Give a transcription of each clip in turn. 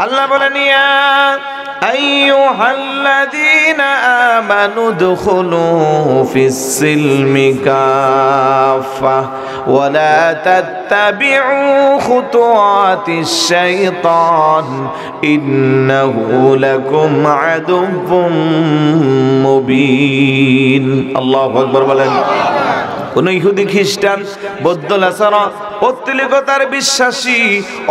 আল্লাহ বলেন ইয়া আইয়ুহাল্লাযীনা আমানু দুখুলু ফিস-সিলমি কাফা ওয়া লা তাত্তাবিউ খুতুওয়াতিশ শাইতান ইন্নাহু লাকুম আদুউম মুবিন। আল্লাহু আকবার বলেন। কোন ইহুদি খ্রিস্টান বৌদ্ধ নাসারা পৌত্তলিকতার বিশ্বাসী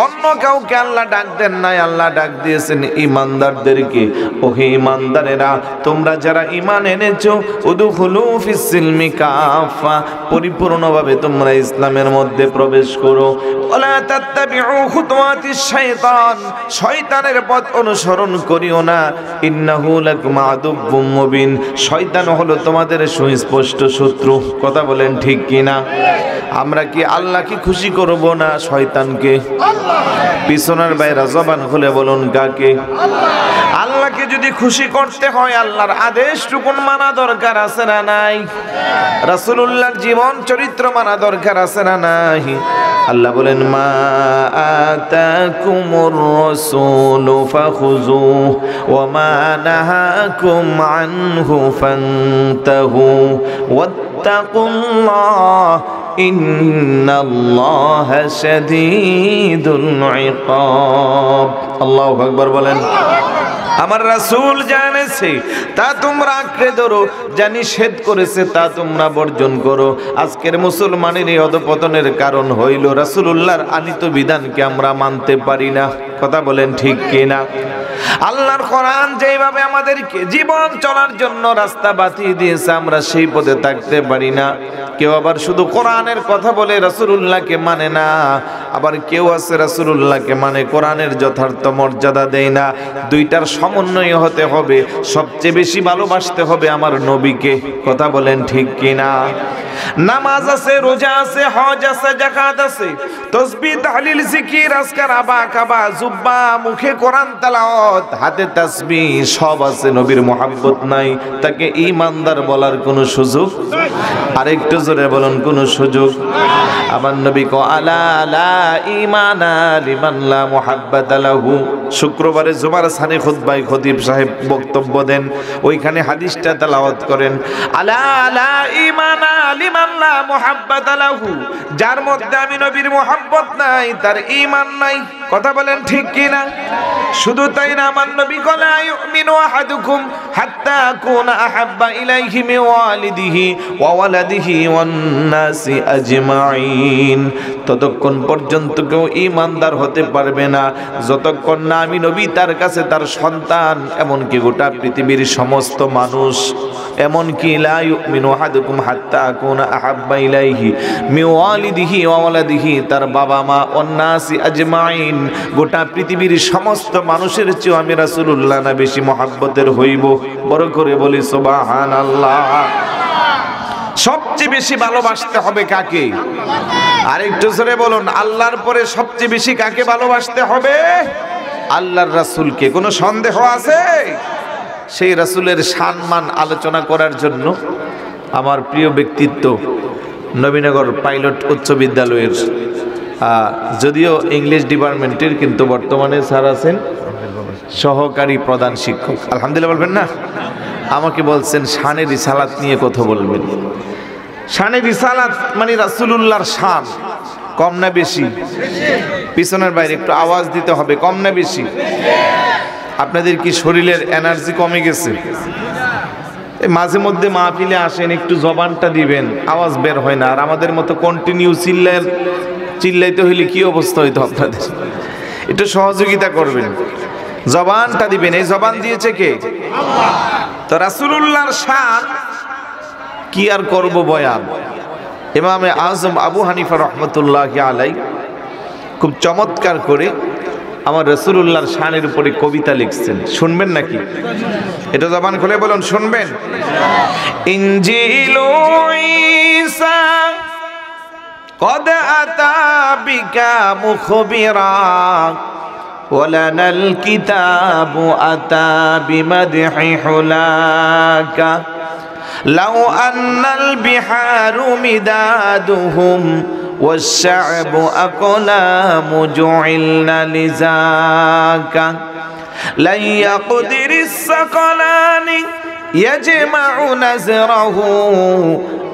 অন্য কাউকে আল্লাহ ডাক দেন নাই, আল্লাহ ডাক দিয়েছেন ঈমানদারদেরকে। ওহে ঈমানদারেরা, তোমরা যারা ঈমান এনেছো উদখুলু ফিস-সিলমি কাফা, পরিপূর্ণভাবে তোমরা ইসলামের মধ্যে প্রবেশ করো। ওয়ালা তাত্তাবিউ খুতুওয়াতিশ শাইতান, শয়তানের পথ অনুসরণ করিও না। ইন্নাহু লাকুম আদুউম মুবিন, শয়তান হলো তোমাদের সুস্পষ্ট শত্রু। কথা বলেন ঠিক কিনা? আমরা কি আল্লাহকে খুশি করব না শয়তানকে? পিছনের বাইরা জবান খুলে বলুন কাকে? আল্লাহকে যদি খুশি করতে হয় আল্লাহর আদেশটুকুন মানা দরকার আছে না নাই? রাসূলুল্লাহর জীবন চরিত্র মানা দরকার আছে না নাই? আল্লাহ বলেন মা আতাকুমুর রাসূলু ফাখুযুহু ওয়া মা নাহাকুম আনহু ফান্তাহু ওয়াত্তাকুল্লাহ ইন্নাল্লাহা শাদীদুল ইকাব। আল্লাহু আকবার বলেন। আমার রাসূল জানেছে তা তোমরা আঁকড়ে ধরো, যা নিষেধ করেছে তা তোমরা বর্জন করো। আজকের মুসলমানের এই অধপতনের কারণ হইল রাসূলুল্লাহর আনিত বিধানকে আমরা মানতে পারি না। কথা বলেন ঠিক কিনা? আল্লাহর কোরআন যেভাবে আমাদেরকে জীবন চলার জন্য রাস্তা বাতিয়ে দিয়েছে আমরা সেই পথে থাকতে পারি না। কেউ আবার শুধু কোরআনের কথা বলে রাসূলুল্লাহকে মানে না, আবার কেউ আছে রাসূলুল্লাহকে মানে কোরআনের যথার্থ মর্যাদা দেয় না। দুইটার সমন্বয় হতে হবে। সবচেয়ে বেশি ভালোবাসতে হবে আমার নবীকে। কথা বলেন ঠিক কিনা? নামাজ আছে, রোজা আছে, হজ আছে, যাকাত আছে, তাসবিহ তাহলিল জিকির আজকার আবা কাবা জুব্বা, মুখে কোরআন তেলাওয়াত, হাতে তাসবিহ সব আছে, নবীর মুহাব্বত নাই, তাকে ঈমানদার বলার কোনো সুযোগ? আরেকটু জোরে বলুন, কোনো সুযোগ? আমার নবী কো আলা লা ঈমানা লিমান লা মুহাব্বাতা লাহু। শুক্রবারে জুমার সানে খুতবায় খতিব সাহেব বক্তব্য দেন, ওইখানে হাদিসটা তেলাওয়াত করেন, আলা লা ঈমানা লিমান লা মুহাব্বাতা লাহু, যার মধ্যে আমি নবীর মুহাব্বত নাই তার ঈমান নাই। কথা বলেন ঠিক কি না? শুধু তাই না, আমার নবী কলা ইউমিনু আহাদুকুম হাত্তা আকুনা আহাব্বা ইলাইহি মিন ওয়ালিদিহি ওয়া ওয়ালাদিহি ওয়ান নাসি আজমাইন, ততক্ষণ পর্যন্ত কেউ ঈমানদার হতে পারবে না যতক্ষণ না আমি নবী তার কাছে তার সন্তান এমনকি গোটা পৃথিবীর সমস্ত মানুষ, এমনকি লা ইউমিনু আহাদুকুম হাত্তা আকুনা আহাব্বা ইলাইহি মিন ওয়ালিদিহি ওয়া ওয়ালাদিহি, তার বাবা মা ওয়ান নাসি আজমাইন, গোটা পৃথিবীর সমস্ত মানুষের চেয়ে আমি রাসূলুল্লাহ না বেশি মহব্বতের হইব। বড় করে বলি সুবহানাল্লাহ। সবচেয়ে বেশি ভালোবাসতে হবে কাকে? আরেকটু জোরে বলুন, আল্লাহর পরে সবচেয়ে বেশি কাকে ভালোবাসতে হবে? আল্লাহর রাসূলকে। কোনো সন্দেহ আছে? সেই রাসূলের সম্মান আলোচনা করার জন্য আমার প্রিয় ব্যক্তিত্ব নবীনগর পাইলট উচ্চ বিদ্যালয়ের যদিও ইংলিশ ডিপার্টমেন্টের, কিন্তু বর্তমানে স্যার আছেন সহকারী প্রধান শিক্ষক। আলহামদুলিল্লাহ বলবেন না? আমাকে বলছেন শানে রিসালাত নিয়ে কথা বলবেন। শানে রিসালাত মানে রাসূলুল্লাহর শান, কম না বেশি? পিছনের বাইরে একটু আওয়াজ দিতে হবে, কম না বেশি? আপনাদের কি শরীরের এনার্জি কমে গেছে? মাঝে মধ্যে মাহফিলে আসেন, একটু জবানটা দিবেন, আওয়াজ বের হয় না। আর আমাদের মতো কন্টিনিউ চিল্লাইতে হইলে কি অবস্থা হইতো আপনাদের? একটু সহযোগিতা করবেন, জবানটা দিবেন। এই জবান দিয়েছে কে? আল্লাহ। তো রাসূলুল্লাহর শান কি আর করব বয়ান। ইমামে আজম আবু হানিফা রহমতুল্লাহি আলাইহি খুব চমৎকার করে আমার রাসূলুল্লাহর শানের উপরে কবিতা লিখছেন, শুনবেন নাকি? এটা জবান খুলে বলুন, শুনবেন? ইনজিলু ঈসা قد أتى بك مخبرا ولنا الكتاب أتى بمدح حلاك لو أن البحار مدادهم والشعب أقلام جعلن لذاك لن يقدر الثقلان يجمع نزره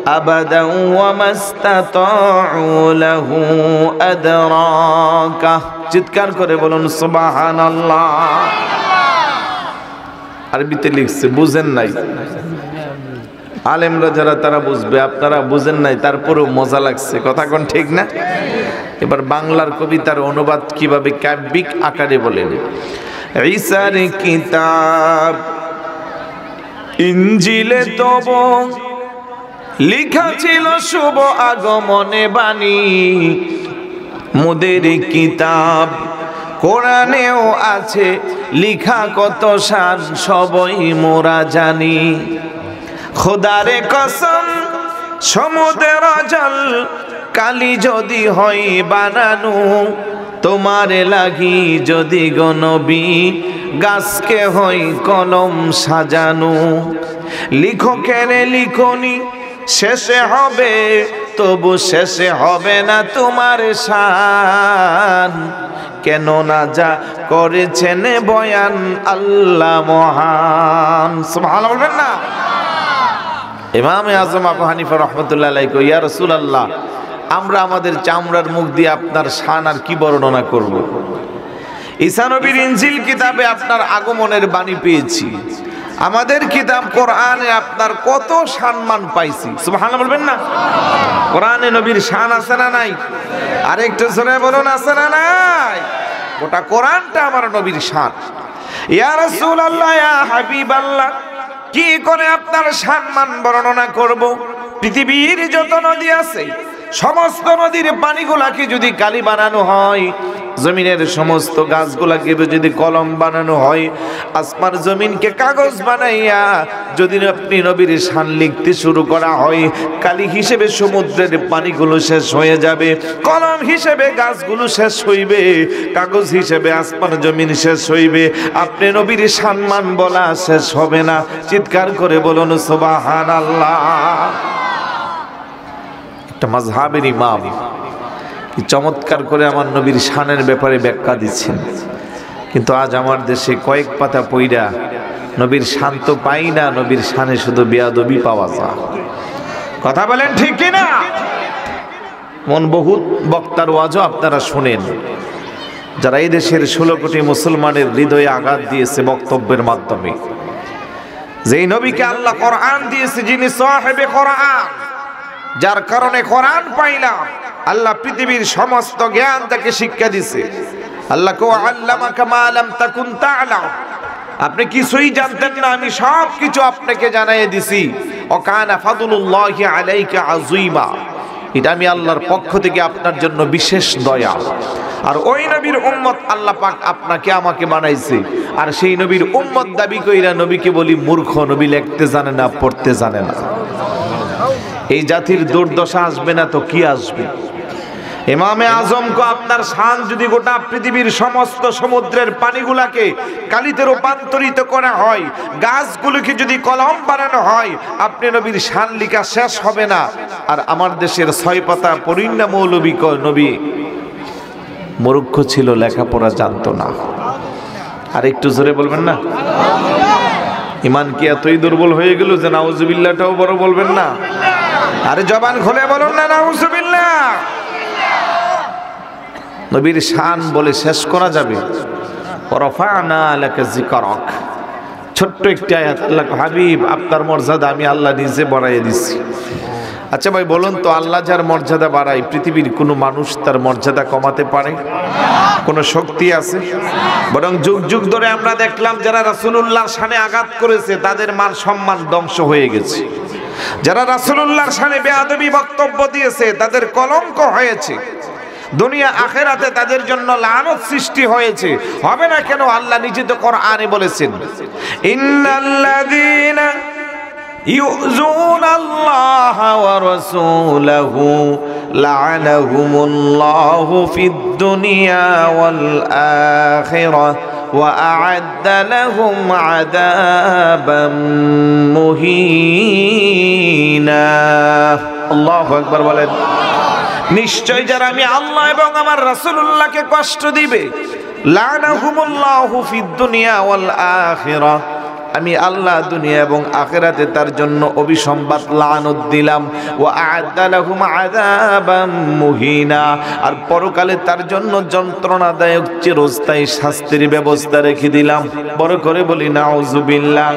أبدا وما استطاعوا له أدراكه চিৎকার করে বলুন সুবহানাল্লাহ। আরবিতে লিখছে, বুঝেন নাই আলেমরা যারা তারা বুঝবে, আপনারা বুঝেন নাই, তারপরেও মজা লাগছে, কথা কোন ঠিক না? এবার বাংলার কবিতার অনুবাদ কিভাবে কাব্যিক আকারে বলেন। ঈসার কিতাব ইনজিলে তব লিখা ছিল শুভ আগমনে বাণী, মোদের কিতাব কোরআনেও আছে লিখা কত শান সবই মোরা জানি। খোদারে কসম সমুদ্রের জল কালি যদি হয় বানানো, তোমারে লাগি যদি গো নবী গাছকে হয় কলম সাজানো। লিখকের লিখনি শেষে হবে তবু শেষে হবে না তোমার শান, কেন না যা করেছেন বয়ান আল্লাহ মহান। সুবহানাল্লাহ বলবেন না? ইমামে আজম আবু হানিফা রাহমাতুল্লাহ আলাইহি কই, ইয়া রাসূলুল্লাহ, আমরা আমাদের চামড়ার মুখ দিয়ে আপনার শান আর কি বর্ণনা করব? ঈসা নবীর ইনজিল কিতাবে আপনার আগমনের বাণী পেয়েছি, আমাদের কিতাব কোরআনে আপনার কত সম্মান পাইছি। সুবহানাল্লাহ বলবেন না? কোরআনে নবীর শান আছে না নাই? আরেকটু জোরে বলুন, আছে না নাই? গোটা কোরআনটা আমার নবীর শান। ইয়া রাসূলুল্লাহ, ইয়া হাবিবাল্লাহ, কি করে আপনার সম্মান বর্ণনা করব? পৃথিবীর যত নদী আছে সমস্ত নদীর পানিগুলাকে যদি কালি বানানো হয়, জমিনের সমস্ত গাছগুলাকে যদি কলম বানানো হয়, আসমান জমিনকে কাগজ বানাইয়া যদি আপনি নবীর শান লিখতে শুরু করা হয়, কালি হিসেবে সমুদ্রের পানিগুলো শেষ হয়ে যাবে, কলম হিসেবে গাছগুলো শেষ হইবে, কাগজ হিসেবে আসমান জমিন শেষ হইবে, আপনি নবীর সম্মান বলা শেষ হবে না। চিৎকার করে বলুন সুবহানাল্লাহ। একটা মাযহাবের ইমাম কি চমৎকার করে আমার নবীর শানের ব্যাপারে ব্যাখ্যা দিচ্ছেন, কিন্তু আজ আমার দেশে কয়েক পাতা পইরা নবীর শান তো পাই না, নবীর শানে শুধু বেয়াদবি পাওয়া যায়। কথা বলেন ঠিক কিনা? মন বহুত বক্তার ওয়াজও আপনারা শুনেন, যারা এই দেশের 16 কোটি মুসলমানের হৃদয়ে আঘাত দিয়েছে বক্তব্যের মাধ্যমে। যেই নবীকে আল্লাহ কোরআন দিয়েছে, যিনি সাহেবে কোরআন, যার কারণে কোরআন পাইলাম, আল্লাহ পৃথিবীর সমস্ত জ্ঞান তাকে শিক্ষা দিছে। আল্লাহ কো আল্লামাকা মা লাম তাকুন তা'লাম, আপনি কিছুই জানতেন না, আমি সব কিছু আপনাকে জানাইয়ে দিছি। ও কানা ফাদলুল্লাহি আলাইকা আযীমা, এটা আমি আল্লাহর পক্ষ থেকে আপনার জন্য বিশেষ দয়া। আর ওই নবীর উম্মত আল্লাহ পাক আপনাকে আমাকে বানাইছে, আর সেই নবীর উম্মত দাবি কইরা নবীকে বলি মূর্খ, নবী লিখতে জানে না, পড়তে জানে না। এই জাতির দুর্দশা আসবে না তো কি আসবে? ইমামে আজমকে আপনার শান যদি গোটা পৃথিবীর সমস্ত সমুদ্রের পানিগুলাকে কালিতে রূপান্তরিত করা হয়, গাছগুলোকে যদি কলম বানানো হয়, আপনি নবীর শান লিখা শেষ হবে না। আর আমার দেশের 6 পাতা পরিন্না মৌলবী কয় নবী মূর্খ ছিল, লেখাপড়া জানতো না। আর একটু জোরে বলবেন না? ইমান কি এতই দুর্বল হয়ে গেল যে নাউজুবিল্লাহটাও বড় বলবেন না? আরে জবান খুলে বলুন না নাউজুবিল্লাহ। নবীর শান বলে শেষ করা যাবে? ওয়ারাফা'না লাকা যিকরাক, ছোট্ট একটি আয়াত। আল্লাহ হাবিব, আপনার মর্যাদা আমি আল্লাহ নিজে বাড়াইয়ে দিচ্ছি। আচ্ছা ভাই বলুন তো, আল্লাহ যার মর্যাদা বাড়ায়, পৃথিবীর কোনো মানুষ তার মর্যাদা কমাতে পারে? কোনো শক্তি আছে? বরং যুগ যুগ ধরে আমরা দেখলাম যারা রাসূলুল্লাহর শানে আঘাত করেছে তাদের মান সম্মান ধ্বংস হয়ে গেছে। যারা রাসূলুল্লাহর শানে বেয়াদবি বক্তব্য দিয়েছে তাদের কলঙ্ক হয়েছে, দুনিয়া আখিরাতে তাদের জন্য লানত সৃষ্টি হয়েছে। হবে না কেন? আল্লাহ নিজে তো কোরআনে বলেছেন, ইন্নাল্লাযীনা ইউযুনাল্লাহা ওয়া রাসূলাহু লা'আনাহুমুল্লাহু ফিদ দুনিয়া ওয়াল আখিরাহ ওয়া আ'আদ্দা লাহুম আযাবাম মুহিনা। আল্লাহু আকবার বলেন। নিশ্চয় যারা আমি আল্লাহ এবং আমার রাসূলুল্লাহকে কষ্ট দিবে, লানাহুমুল্লাহু ফিদ দুনিয়া ওয়াল আখিরাহ, আমি আল্লাহ দুনিয়া এবং আখিরাতে তার জন্য অভিসম্বাদ লানত দিলাম। ওয়া আ'আদ্দা লাহুম আযাবাম মুহিনা, আর পরকালে তার জন্য যন্ত্রণাদায়ক চিরস্থায়ী শাস্তির ব্যবস্থা রেখে দিলাম। বড় করে বলি নাউযুবিল্লাহ।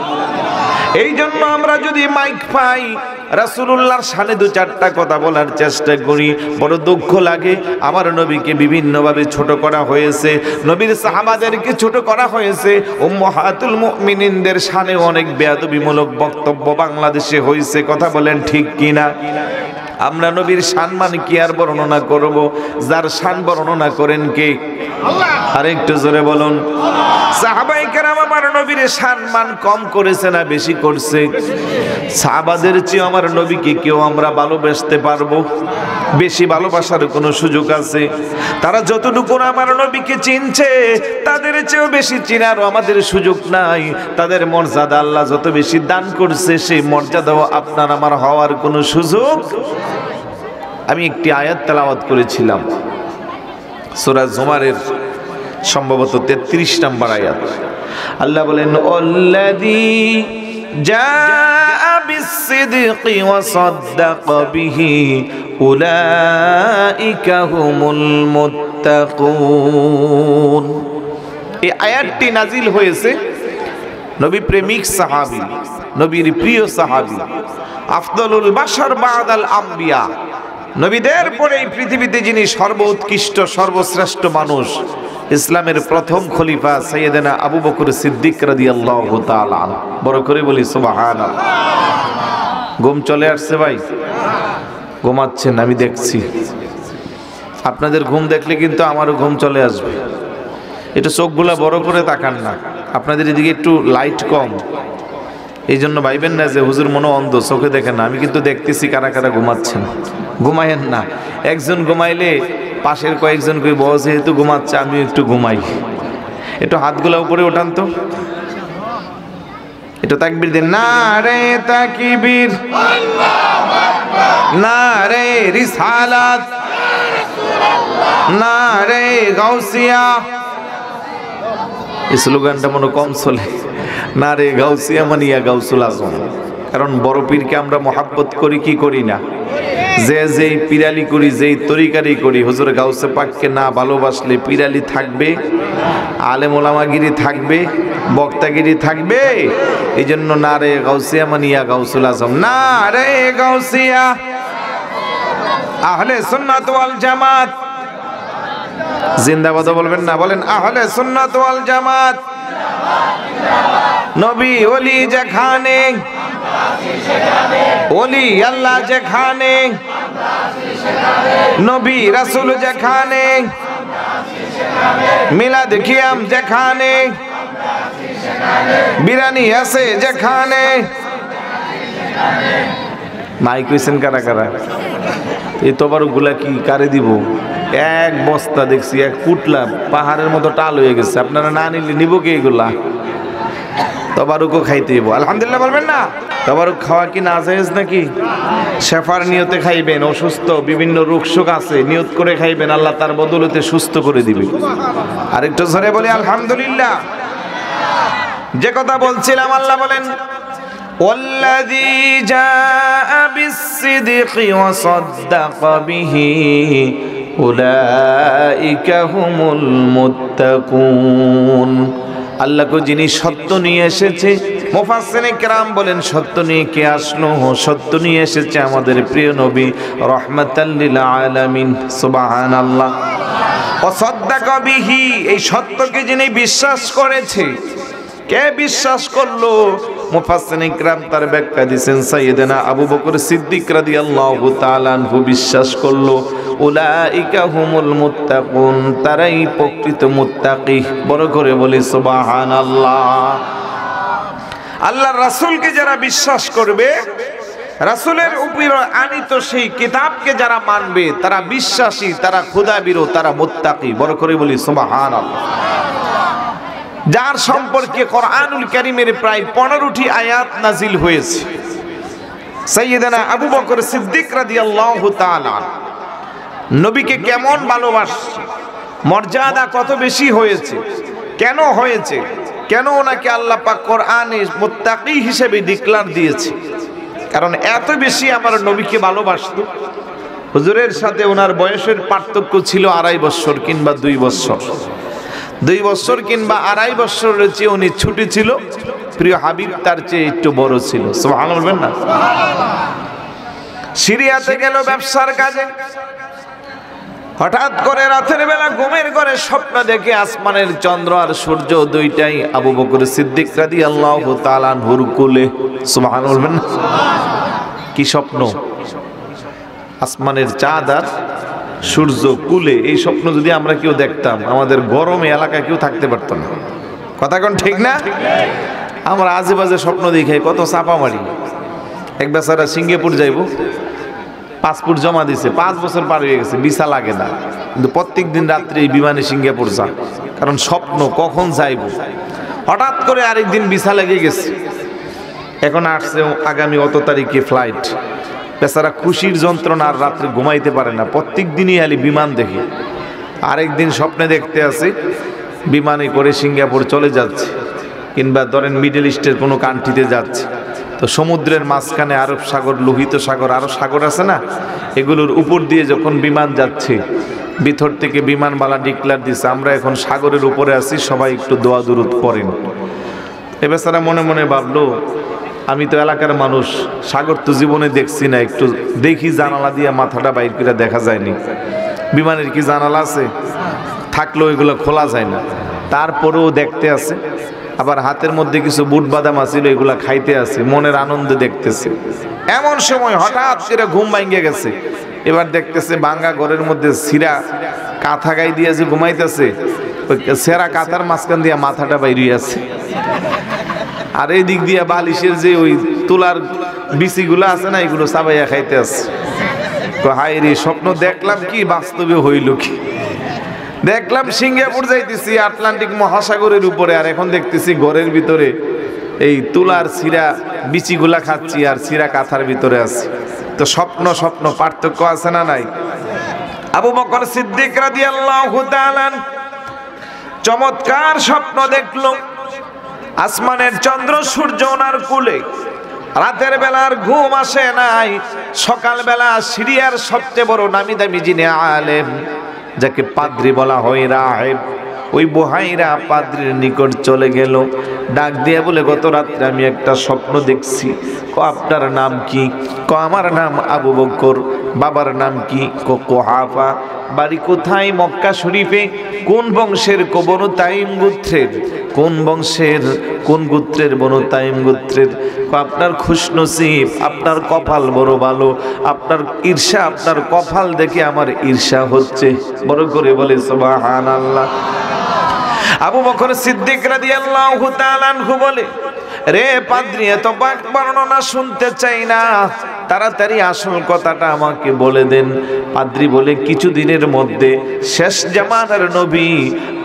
এই জন্য আমরা যদি মাইক পাই, রাসূলুল্লাহর শানে দু চারটা কথা বলার চেষ্টা করি। বড় দুঃখ লাগে, আমার নবীকে বিভিন্নভাবে ছোট করা হয়েছে, নবীর সাহাবাদেরকে ছোট করা হয়েছে, উম্মাহাতুল মুমিনিনদের শানে অনেক বেয়াদবিমূলক বক্তব্য বাংলাদেশে হয়েছে। কথা বলেন ঠিক কিনা? আমরা নবীর সম্মান কি আর বর্ণনা করব? যার শান বর্ণনা করেন কে? আল্লাহ। আর একটু জোরে বলুন। সাহাবায়ে কেরাম আমার নবীর সম্মান কম করেছে না বেশি করছে? সাহাবাদের চেয়ে আমার নবীকে কেউ আমরা ভালোবাসতে পারবো? বেশি ভালোবাসার কোনো সুযোগ আছে? তারা যতটুকু আমার নবীকে চিনছে, তাদের চেয়েও বেশি চিনারও আমাদের সুযোগ নাই। তাদের মর্যাদা আল্লাহ যত বেশি দান করছে, সেই মর্যাদাও আপনার আমার হওয়ার কোনো সুযোগ। আমি একটি আয়াত তেলাওয়াত করেছিলাম, সূরা জুমারের সম্ভবত 33 নম্বর আয়াত। আল্লাহ বলেন, আল্লাযী জাআ বিস-সিদকি ওয়া সাদ্দাকা বিহি উলাইকা হুমুল মুত্তাকুন। এই আয়াতটি নাজিল হয়েছে নবী প্রেমিক সাহাবী, নবীর প্রিয় সাহাবী, আফদলুল বাশার বাদাল আম্বিয়া, নবীদের পরে এই পৃথিবীতে যিনি সর্বোৎকৃষ্ট সর্বশ্রেষ্ঠ মানুষ, ইসলামের প্রথম খলিফা সাইয়েদনা আবু বকর সিদ্দিক রাদিয়াল্লাহু তাআলা। বড় করে বলি সুবহানাল্লাহ। ঘুম চলে আসছে ভাই? ঘুমাচ্ছেন আমি দেখছি। আপনাদের ঘুম দেখলে কিন্তু আমারও ঘুম চলে আসবে। একটু চোখগুলা বড় করে তাকান না, আপনাদের এদিকে একটু লাইট কম, এই জন্য ভাইবেন না যে হুজুর মনে অন্ধ, চোখে দেখেন না। আমি কিন্তু দেখতেছি কারা কারা ঘুমাচ্ছেন। ঘুমায়েন না। একজন ঘুমাইলে পাশের কয়েকজন কই বস যেহেতু ঘুমাচ্ছে আমি একটু ঘুমাই। একটু হাতগুলা উপরে ওঠান তো, একটু তাকবীর দেন। নারে তাকবীর, নারে রিসালাত, নারে গাউসিয়া। এই স্লোগানটা মনে কম চলে, নারে গাউসিয়া মানিয়া গাউসুল আজম। কারণ বড় পীরকে আমরা মহাব্বত করি কি করি না? যে যেই পিরালি করি, যেই তরিকারি করি, হুজুর গাউসে পাককে না ভালোবাসলে পিরালি থাকবে, আলেম ওলামাগিরি থাকবে, বক্তাগিরি থাকবে। এই জন্য নারে গাউসিয়া মানিয়া গাউসুল আজম, নারে গাউসিয়া, আহলে সুন্নাত ওয়াল জামাত জিন্দাবাদ বলবেন না? বলেন আহলে সুন্নাত ওয়াল জামাত। নবী ওলি যেখানে, ওলি আল্লাহ যেখানে, নবী রাসূল যেখানে, মিলাদ কিয়াম যেখানে, বিরানি আছে যেখানে। মাইক কইছেন কারা কারা? এই তবারুকগুলা কি কারে দিব? এক বস্তা দেখছি, এক ফুটলা পাহাড়ের মতো টাল হয়ে গেছে। আপনারা না নিলে নিব কি এগুলা? তবারুকও খাইতে হইব। আলহামদুলিল্লাহ বলবেন না? তবারুক খাওয়া কি নাজায়েজ নাকি? শেফার নিয়তে খাইবেন। অসুস্থ বিভিন্ন রোগ শোক আছে, নিয়ত করে খাইবেন, আল্লাহ তার বদলতে সুস্থ করে দিবে। আরেকটু জোরে বলি আলহামদুলিল্লাহ। যে কথা বলছিলাম, আল্লাহ বলেন, ওয়াল্লাযী জাআ বিস-সিদকি ওয়া সাদ্দাকা বিহি উলাইকা হুমুল মুত্তাকুন। আল্লাহকে যিনি সত্য নিয়ে এসেছে, মুফাসসিরিনে কেরাম বলেন সত্য নিয়ে কে আসলো? সত্য নিয়ে এসেছে আমাদের প্রিয় নবী রাহমাতাল লিল আলামিন। সুবহানাল্লাহ। ওয়া সাদ্দাকা বিহি, এই সত্যকে যিনি বিশ্বাস করেছে, কে বিশ্বাস করলো? মুফাসসিরিনে কেরাম তার ব্যাখ্যা দিয়েছেন, সাইয়েদনা আবু বকর সিদ্দিক রাদিয়াল্লাহু তাআলা আনহু বিশ্বাস করলো। উলাইকা হুমুল মুত্তাকুন, তারাই প্রকৃত মুত্তাকি। বড় করে বলি সুবহানাল্লাহ। আল্লাহর রাসূলকে যারা বিশ্বাস করবে, রাসূলের উপর আনিত সেই কিতাবকে যারা মানবে, তারা বিশ্বাসী, তারা খোদাবিরো, তারা মুত্তাকি। বড় করে বলি সুবহানাল্লাহ। যার সম্পর্কে কোরআনুল কারীমের প্রায় 15টি আয়াত নাজিল হয়েছে। সাইয়েদনা আবু বকর সিদ্দিক রাদিয়াল্লাহু তাআলা নবীকে কেমন ভালোবাসছে, মর্যাদা কত বেশি হয়েছে, কেন হয়েছে, কেন ওনাকে আল্লাহ পাক কোরআনে মুত্তাকি হিসেবে ডিক্লার দিয়েছে? কারণ এত বেশি আমার নবীকে ভালোবাসতো। হুজুরের সাথে ওনার বয়সের পার্থক্য ছিল 2.5 বছর কিংবা 2 বছর। 2 বছর কিংবা 2.5 বছরের চেয়ে উনি ছুটি ছিল, প্রিয় হাবিব তার চেয়ে একটু বড় ছিল। সুবহানাল্লাহ বলবেন না? সিরিয়াতে গেল ব্যবসার কাজে, হঠাৎ করে রাতের বেলা ঘুমের ঘরে স্বপ্ন দেখে আসমানের চন্দ্র আর সূর্য দুইটাই আবু বকর সিদ্দিক রাদিয়াল্লাহু তাআলা আনহুর কোলে। সুবহানাল্লাহ বলবেন না? কি স্বপ্ন? আসমানের চাঁদ আর সূর্য কুলে। এই স্বপ্ন যদি আমরা কেউ দেখতাম, আমাদের গরমে এলাকায় কেউ থাকতে পারতো না। কথা কোন ঠিক না? আমরা আজেবাজে স্বপ্ন দেখে কত চাপা মারি। এক বেচারা সিঙ্গাপুর যাইব, পাসপোর্ট জমা দিছে, 5 বছর পার হয়ে গেছে, ভিসা লাগে না, কিন্তু প্রত্যেক দিন রাত্রে বিমানে সিঙ্গাপুর যান, কারণ স্বপ্ন কখন যাইব। হঠাৎ করে আরেকদিন ভিসা লেগে গেছে, এখন আসছে আগামী অত তারিখে ফ্লাইট। বেচারা খুশির যন্ত্রণা আর রাত্রে ঘুমাইতে পারে না, প্রত্যেক দিনই আলি বিমান দেখে। আরেকদিন স্বপ্নে দেখতে আছে বিমানে করে সিঙ্গাপুর চলে যাচ্ছে, কিংবা ধরেন মিডল ইস্টের কোনো কান্ট্রিতে যাচ্ছে। তো সমুদ্রের মাঝখানে আরব সাগর, লোহিত সাগর, আরো সাগর আছে না, এগুলোর উপর দিয়ে যখন বিমান যাচ্ছে, ভিতর থেকে বিমানবালা ডিক্লার দিচ্ছে আমরা এখন সাগরের উপরে আছি, সবাই একটু দোয়া দুরুদ পড়েন। এ বেচারা মনে মনে ভাবলো, আমি তো এলাকার মানুষ, সাগর তো জীবনে দেখছি না, একটু দেখি জানালা দিয়ে মাথাটা বাইর করে দেখা যায়নি। বিমানের কি জানালা আছে? থাকলেও এগুলো খোলা যায় না, তারপরেও দেখতে আছে। আবার হাতের মধ্যে কিছু বুট বাদাম আছিল, এগুলা খাইতে আছে, মনের আনন্দে দেখতেছে। এমন সময় হঠাৎ করে ঘুম ভাঙিয়ে গেছে। এবার দেখতেছে ভাঙ্গা ঘরের মধ্যে ছিঁড়া কাঁথা গাই দিয়ে যে ঘুমাইতেছে, ওই সেরা কাঁথার মাঝখান দিয়ে মাথাটা বাইরে আছে, আর এই দিক দিয়ে বালিশের যে ওই তুলার বিচিগুলো আছে না, এগুলো চাবাইয়া খাইতে আছে। হায় রে, স্বপ্ন দেখলাম কি, বাস্তবে হইল কি? দেখলাম সিঙ্গাপুর যাইতেছি আটলান্টিক মহাসাগরের উপরে, আর এখন দেখতেছি ঘরের ভিতরে এই তুলার ছিঁড়া বিচিগুলা খাচ্ছি আর ছিঁড়া কাঁথার ভিতরে আছে। তো স্বপ্ন স্বপ্ন পার্থক্য আছে না নাই? আবু বকর সিদ্দিক রাদিয়াল্লাহু তাআলা চমৎকার স্বপ্ন দেখলো, আসমানের চন্দ্র সূর্য ওনার কুলে। রাতের বেলার ঘুম আসে নাই। সকালবেলা সিরিয়ার সবচেয়ে বড় নামি দামি যিনি আলেম, যাকে পাদ্রী বলা হয়, রাহেব, ওই বুহাইরা পাদ্রীর নিকট চলে গেল। ডাক দিয়ে বলে, গত রাত্রে আমি একটা স্বপ্ন দেখছি। আপনার নাম কি? আমার নাম আবু বকর। বাবার নাম কি? কুহাফা। বাড়ি কোথায়? মক্কা শরীফে। কোন বংশের? বনু তাইম গোত্রের। কোন বংশের? কোন গোত্রের? বনু তাইম গোত্রের। আপনার খুশনসিব, আপনার কপাল বড় ভালো, আপনার ঈর্ষা, আপনার কপাল দেখে আমার ঈর্ষা হচ্ছে। বড় করে বলে সুবহানাল্লাহ। আবু বকর সিদ্দিক রাদিয়াল্লাহু তাআলা আনহু বলে, রে পাদ্রী, এত বর্ণনা শুনতে চাই না, তাড়াতাড়ি আসল কথাটা আমাকে বলে দেন। পাদ্রী বলে, কিছুদিনের মধ্যে শেষ জামানার নবী,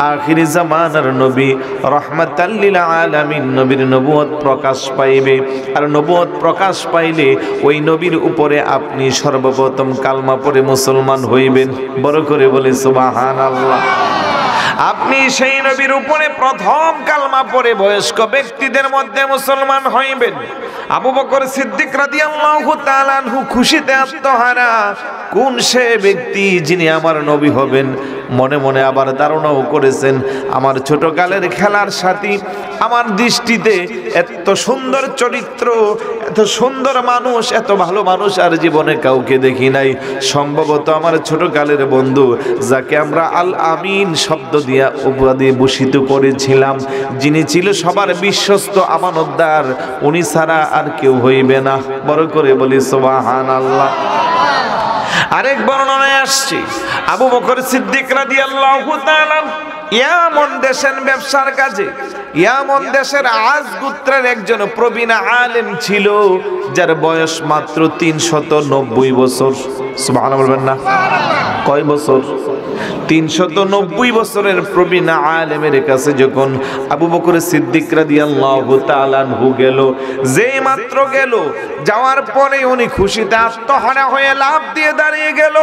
আখিরি জামানার নবী, রাহমাতাল লিল আলামিন নবীর নবুয়ত প্রকাশ পাইবে। আর নবুয়ত প্রকাশ পাইলে ওই নবীর উপরে আপনি সর্বপ্রথম কালমা পড়ে মুসলমান হইবেন। বড় করে বলে সুবহানাল্লাহ। আপনি সেই নবীর উপরে প্রথম কালমা পড়ে বয়স্ক ব্যক্তিদের মধ্যে মুসলমান হইবেন। আবু বকর সিদ্দিক রাদিয়াল্লাহু তাআলা আনহু খুশিতে আত্মহারা। কোন সে ব্যক্তি যিনি আমার নবী হবেন? মনে মনে আবার ধারণাও করেছেন, আমার ছোটকালের খেলার সাথী, আমার দৃষ্টিতে এত সুন্দর চরিত্র, এত সুন্দর মানুষ, এত ভালো মানুষ আর জীবনে কাউকে দেখি নাই। সম্ভবত আমার ছোটকালের বন্ধু, যাকে আমরা আল আমিন শব্দ দিয়া উপাধি ভূষিত করেছিলাম, যিনি ছিল সবার বিশ্বস্ত আমানতদার, উনি ছাড়া আর কেউ হইবে না। বড় করে বলি সুবহানাল্লাহ। আরেক বর্ণনায় আসছে, আবু বকর সিদ্দিক রাদিয়াল্লাহু তাআলা ইয়ামন দেশের ব্যবসার কাজে, ইয়ামন দেশের আজ গোত্রের একজন প্রবীণ আলেম ছিল, যার বয়স মাত্র 390 বছর। সুবহানাল্লাহ বলবেন না? কয় বছর? 390 বছরের প্রবীণ আলেমের কাছে যখন আবু বকর সিদ্দিক রাদিয়াল্লাহু তাআলা আনহু গেল, যেই মাত্র গেল, যাওয়ার পরে উনি খুশিতে আত্মহারা হয়ে লাফ দিয়ে দাঁড়িয়ে গেল।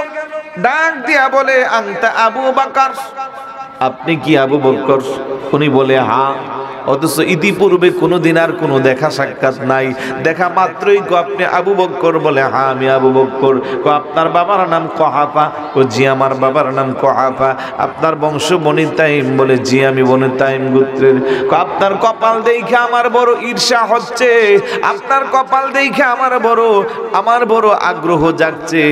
ডাক দিয়া বলে আনতা আবু বকর, আপনি কি আবু বকর? উনি বলে হ্যাঁ। অথচ ইতিপূর্বে কোনোদিন আর কোনো দেখা সাক্ষাৎ নাই, দেখা মাত্রই কো আপনি আবু বকর? বলে হ্যাঁ আমি আবু বকর। কো আপনার বাবার নাম কুহাফা? কো জি আমার বাবার নাম কুহাফা। আপনার বংশ বনি তাইম? বলে জি আমি বনি তাইম গোত্রের। কো আপনার কপাল দেখে আমার বড় ঈর্ষা হচ্ছে, আপনার কপাল দেখে আমার বড় আগ্রহ জাগছে।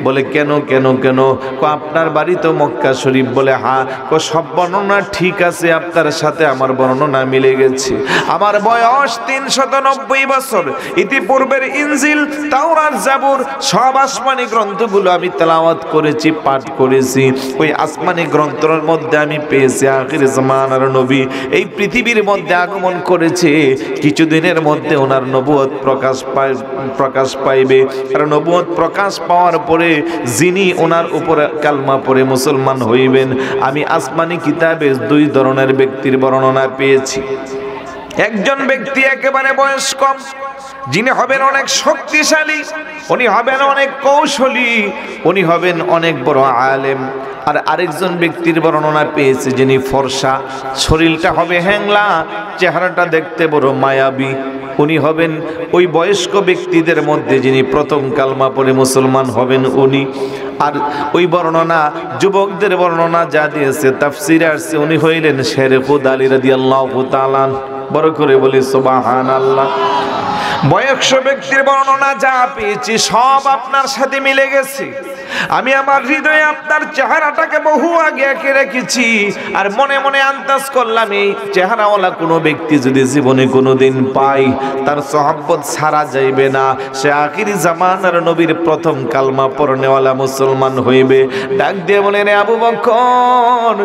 বলে কেন কেন কেন? কো আপনার বাড়ি তো মক্কা শরীফ। বলে হ্যাঁ। কো সব বর্ণনা ঠিক আছে, আপনার সাথে আমার বর্ণনা মিলে গেছে। আমার বয়স 390 বছর। ইতিপূর্বের ইনজিল, তাওরাত, জাবুর সব আসমানি গ্রন্থগুলো আমি তেলাওয়াত করেছি, পাঠ করেছি। ওই আসমানি গ্রন্থের মধ্যে আমি পেয়েছি আখির জামানার নবী এই পৃথিবীর মধ্যে আগমন করেছে। কিছুদিনের মধ্যে ওনার নবুয়ত প্রকাশ পাইবে। আর নবুয়ত প্রকাশ পাওয়ার পরে যিনি ওনার উপরে কালমা পড়ে মুসলমান হইবেন, আমি আসমানি কিতাবে 2 ধরনের ব্যক্তির বর্ণনা পেয়েছি। একজন ব্যক্তি একেবারে বয়স কম, যিনি হবেন অনেক শক্তিশালী, উনি হবেন অনেক কৌশলী, উনি হবেন অনেক বড় আলেম। আর আরেকজন ব্যক্তির বর্ণনা পেয়েছে যিনি ফর্সা, শরীরটা হবে হ্যাংলা, চেহারাটা দেখতে বড় মায়াবী। উনি হবেন ওই বয়স্ক ব্যক্তিদের মধ্যে যিনি প্রথম কালমা পড়ে মুসলমান হবেন উনি। আর ওই বর্ণনা, যুবকদের বর্ণনা যা দিয়েছে তাফসিরে আসছে, উনি হইলেন শের খুদ আলী রাদিয়াল্লাহু তাআলা। বড় করে বলি সুবহানাল্লাহ। বয়স্ক ব্যক্তির বর্ণনা যা পেয়েছি সব আপনার সাথে মিলে গেছে। আমি আমার হৃদয়ে আপনার চেহারাটাকে বহু আগে এঁকে রেখেছি, আর মনে মনে আন্দাজ করলাম এই চেহারাওয়ালা কোনো ব্যক্তি যদি জীবনে কোনোদিন পাই, তার সহব্বত ছাড়া যাইবে না, সে আখিরি জামানার নবীর প্রথম কালমা পড়নেওয়ালা মুসলমান হইবে। ডাক দিয়ে বলেন আবু বকর,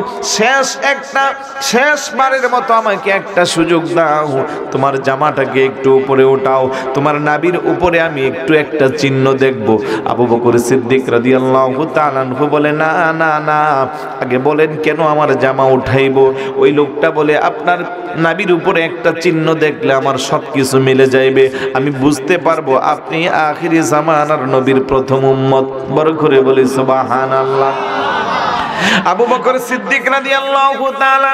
শেষবারের মতো আমাকে একটা সুযোগ দাও, তোমার জামাটাকে একটু উপরে উঠাও, তোমার নাভির উপরে আমি একটু একটা চিহ্ন দেখব। আবু বকর সিদ্দিক রাদিয়াল্লাহু তাআলা আনহু বলে না না না, আগে বলেন কেন আমার জামা উঠাইব? ওই লোকটা বলে আপনার নাভির উপরে একটা চিহ্ন দেখলে আমার সবকিছু মিলে যাইবে, আমি বুঝতে পারবো আপনি আখিরি জামানার নবীর প্রথম উম্মত। বড় করে বলি সুবহানাল্লাহ। আবু বকর সিদ্দিক রাদিয়াল্লাহু তাআলা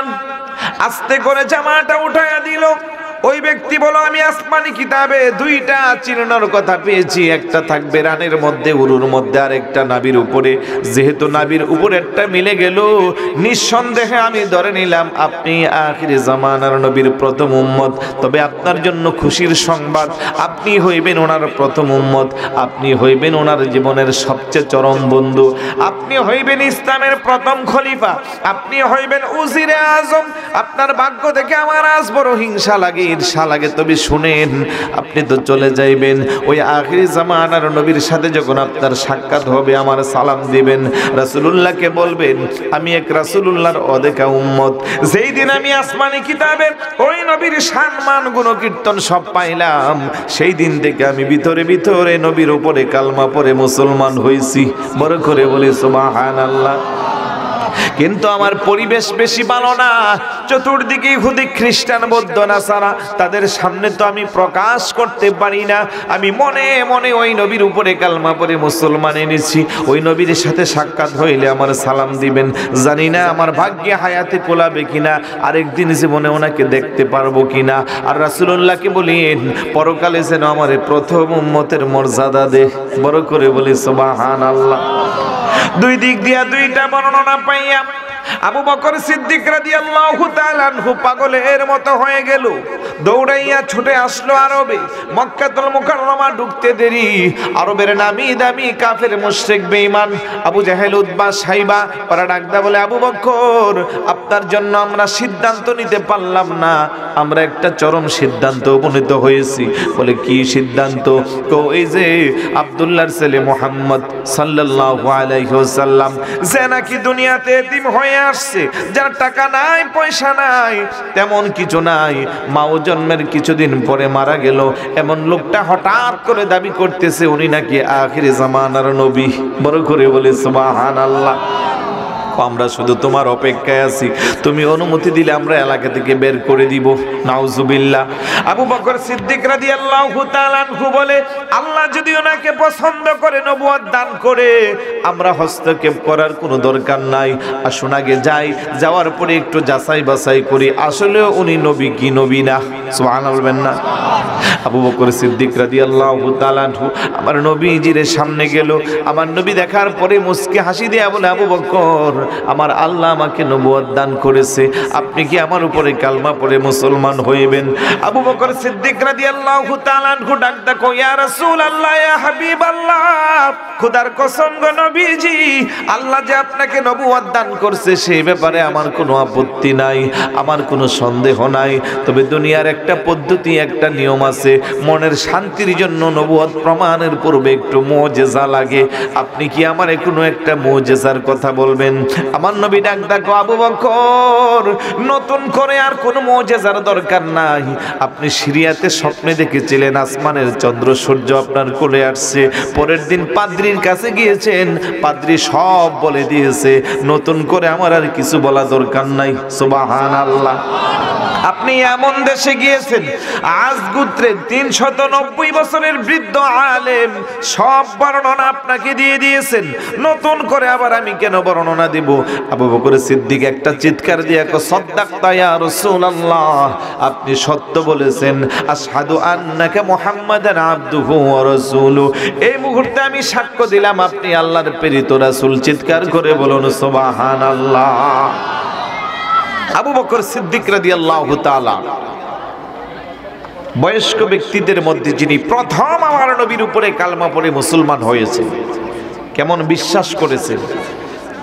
আস্তে করে জামাটা উঠায়া দিল। ওই ব্যক্তি বলো আমি আসমানি কিতাবে 2টা চিহ্নের কথা পেয়েছি, একটা থাকবে রানের মধ্যে, উরুর মধ্যে, আর একটা নাভির উপরে। যেহেতু নাভির উপরে একটা মিলে গেল, নিঃসন্দেহে আমি ধরে নিলাম আপনি আখিরি জামানার নবীর প্রথম উম্মত। তবে আপনার জন্য খুশির সংবাদ, আপনি হইবেন ওনার প্রথম উম্মত, আপনি হইবেন ওনার জীবনের সবচেয়ে চরম বন্ধু, আপনি হইবেন ইসলামের প্রথম খলিফা, আপনি হইবেন উজিরে আজম। আপনার ভাগ্য দেখে আমার আজ বড় হিংসা লাগে, ঈর্ষা লাগে। তবে শুনেন, আপনি তো চলে যাইবেন, ওই আখিরি জামানার নবীর সাথে যখন আপনার সাক্ষাৎ হবে আমার সালাম দিবেন, রাসূলুল্লাহকে বলবেন আমি এক রাসূলুল্লাহর অদেখা উম্মত। যেই দিন আমি আসমানি কিতাবে ওই নবীর সম্মান গুণকীর্তন সব পাইলাম, সেই দিন থেকে আমি ভিতরে ভিতরে নবীর উপরে কালমা পড়ে মুসলমান হইছি। বড় করে বলি সুবহানাল্লাহ। কিন্তু আমার পরিবেশ বেশি ভালো না, চতুর্দিকে ইহুদি, খ্রিস্টান, বৌদ্ধ, নাসারা, তাদের সামনে তো আমি প্রকাশ করতে পারি না। আমি মনে মনে ওই নবীর উপরে কালমা পড়ে মুসলমান এনেছি। ওই নবীর সাথে সাক্ষাৎ হইলে আমার সালাম দিবেন। জানি না আমার ভাগ্যে হায়াতে কোলাবে কিনা, আরেকদিন জীবনে ওনাকে দেখতে পারবো কিনা। আর রাসূলুল্লাহকে বলেন পরকালে যেন আমার প্রথম উম্মতের মর্যাদা দে। বড় করে বলি সুবহানাল্লাহ। 2 দিক দিয়া 2টা বর্ণনা পাইয়া আবু বকর সিদ্দিক রাদিয়াল্লাহু তাআলা আনহু পাগলের মতো হয়ে গেল। দৌড়াইয়া ছুটে আসলো আরবে। মক্কাতুল মুকাররমা ঢুকতে দেরি, আরবের নামি দামি কাফের মুশরিক বেঈমান আবু জাহেল, উতবা, সাইবা ওরা ডাকদা বলে আবু বকর, আপনার জন্য আমরা সিদ্ধান্ত নিতে পারলাম না, আমরা একটা চরম সিদ্ধান্ত উপনীত হয়েছি। বলে কি সিদ্ধান্ত? এই যে আব্দুল্লাহর ছেলে মুহাম্মদ সাল্লাল্লাহু আলাইহি ওয়াসাল্লাম যে নাকি দুনিয়াতে এতিম হয়ে আসছে, যার টাকা নাই, পয়সা নাই, তেমন কিছু নাই, মাও জন্মের কিছুদিন পরে মারা গেল, এমন লোকটা হঠাৎ করে দাবি করতেছে উনি নাকি আখিরি জামানার নবী। বড় করে বলে সুবহানাল্লাহ। আমরা শুধু তোমার অপেক্ষায় আছি, তুমি অনুমতি দিলে আমরা এলাকা থেকে বের করে দিব। নাউজুবিল্লাহ। আবু বকর সিদ্দিক রাদিয়াল্লাহু তাআলা আনহু বলে, আল্লাহ যদি ওনাকে পছন্দ করে নবুয়ত দান করে, আমরা হস্তক্ষেপ করার কোনো দরকার নাই। আসুন আগে যাই, যাওয়ার পরে একটু যাচাই বাছাই করি আসলে উনি নবী কি নবী না। সুবহানাল্লাহ বলবেন না? আবু বকর সিদ্দিক রাদিয়াল্লাহু তাআলা আনহু আমার নবীজির সামনে গেল। আমার নবী দেখার পরে মুস্কি হাসি দিয়ে বলে, আবু বকর, আমার আল্লাহ আমাকে নবুয়ত দান করেছে, আপনি কি আমার উপরে কালমা পড়ে মুসলমান হইবেন? আবু বকর সিদ্দিক রাদিয়াল্লাহু তাআলা আনহু ডাকতে কই, ইয়া রাসূলুল্লাহ, ইয়া হাবিবাল্লাহ, খোদার কসম গো নবীজি, আল্লাহ যে আপনাকে নবুয়ত দান করছে সেই ব্যাপারে আমার কোনো আপত্তি নাই, আমার কোনো সন্দেহ নাই। তবে দুনিয়ার একটা পদ্ধতি, একটা নিয়ম আছে, মনের শান্তির জন্য নবুয়ত প্রমাণের পূর্বে একটু মুজিজা লাগে। আপনি কি আমার কোনো একটা মুজিজার কথা বলবেন? আমার নবী ডাক দেখো, আবু বকর, নতুন করে আর কোনো মুজিজার দরকার নাই। আপনি সিরিয়াতে স্বপ্নে দেখেছিলেন আসমানের চন্দ্র সূর্য আপনার কোলে আসছে, পরের দিন পাদ্রীর কাছে গিয়েছেন, পাদ্রী সব বলে দিয়েছে, নতুন করে আমার আর কিছু বলা দরকার নাই। সুবহানাল্লাহ। আপনি এমন দেশে গিয়েছেন, আজ গোত্রে 390 বছরের বৃদ্ধ আলেম সব বর্ণনা আপনাকে দিয়ে দিয়েছেন, নতুন করে আবার আমি কেন বর্ণনা দিব? আবু বকর সিদ্দিক একটা চিৎকার দিয়ে কয়, সাদাক্তা ইয়া রাসূলুল্লাহ, আপনি সত্য বলেছেন, আশহাদু আন্নাকা মুহাম্মাদান আবদুহু ওয়া রাসূলুহু, এই মুহূর্তে আমি সাক্ষ্য দিলাম আপনি আল্লাহর প্রেরিত রাসূল। চিৎকার করে বলুন সুবহানাল্লাহ। আবু বকর সিদ্দিক রাদিয়াল্লাহু তাআলা বয়স্ক ব্যক্তিদের মধ্যে যিনি প্রথম আমার নবীর উপরে কালমা পড়ে মুসলমান হয়েছে। কেমন বিশ্বাস করেছে,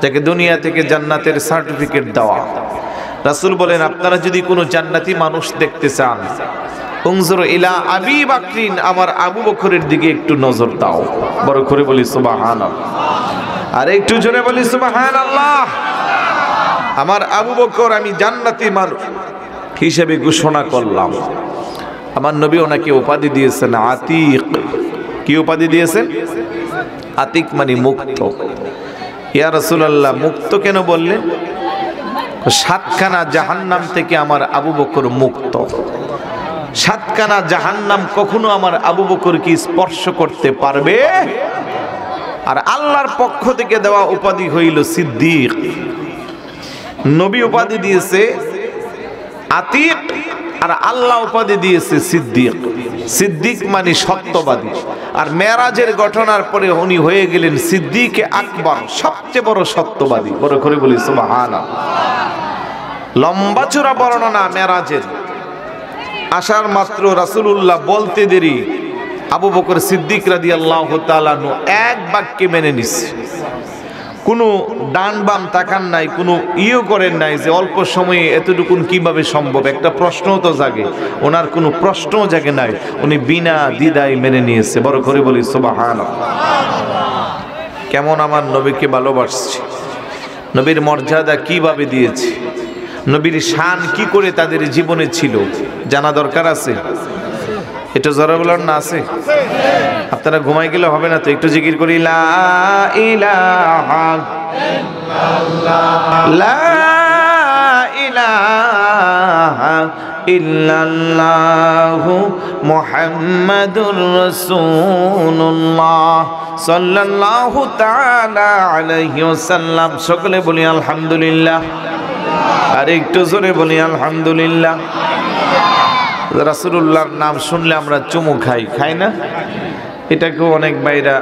যাকে দুনিয়া থেকে জান্নাতের সার্টিফিকেট দেওয়া। রাসূল বলেন, আপনারা যদি কোনো জান্নাতি মানুষ দেখতে চান, উনজুর ইলা আবি বকরিন, আমার আবু বকরের দিকে একটু নজর দাও। বড় করে বলি সুবহানাল্লাহ, আর একটু জোরে বলি সুবহানাল্লাহ। আমার আবু বকর আমি জান্নাতি মানুষ হিসেবে ঘোষণা করলাম। আমার নবী ওনাকে উপাধি দিয়েছেন আতিক। কি উপাধি দিয়েছেন? আতিক মানে মুক্ত। ইয়া রাসূলুল্লাহ, মুক্ত কেন বললেন? 7খানা জাহান্নাম থেকে আমার আবু বকর মুক্ত। 7খানা জাহান্নাম কখনো আমার আবু বকর কি স্পর্শ করতে পারবে? আর আল্লাহর পক্ষ থেকে দেওয়া উপাধি হইল সিদ্দিক। নবী উপাধি দিয়েছে আতিক, আর আল্লাহ উপাধি দিয়েছে সিদ্দিক। সিদ্দিক মানে সত্যবাদী। আর মেরাজের ঘটনার পরে উনি হয়ে গেলেন সিদ্দিকে আকবর, সবচেয়ে বড় সত্যবাদী। বড় করে বলি সুবহানাল্লাহ। লম্বা চূড়া বর্ণনা মেরাজের। আসার মাত্র রাসূলুল্লাহ বলতে দেরি, আবু বকর সিদ্দিক রাদিয়াল্লাহু তাআলা এক বাক্যে মেনে নিছে। কোনো ডান বাম তাকান নাই, কোনো করেন নাই যে অল্প সময়ে এতটুকুন কিভাবে সম্ভব। একটা প্রশ্নও তো জাগে, ওনার কোনো প্রশ্নও জাগে নাই, উনি বিনা দ্বিধায় মেনে নিয়েছে। বড় করে বলি সুবহানাল্লাহ। কেমন আমার নবীকে ভালোবাসছে, নবীর মর্যাদা কিভাবে দিয়েছে, নবীর শান কি করে তাদের জীবনে ছিল, জানা দরকার আছে। এটা জোরে বলার না আছে? আপনারা ঘুমাই গেলে হবে না তো, একটু জিকির করি, লা ইলাহা ইল্লাল্লাহ, লা ইলাহা ইল্লাল্লাহু মুহাম্মাদুর রাসূলুল্লাহ সাল্লাল্লাহু তাআলা আলাইহি ওয়াসাল্লাম। সকলে বলি আলহামদুলিল্লাহ, আর একটু জোরে বলি আলহামদুলিল্লাহ। রাসূলুল্লাহর নাম শুনলে আমরা চুমু খাই, খাই না? এটাকেও অনেক ভাইরা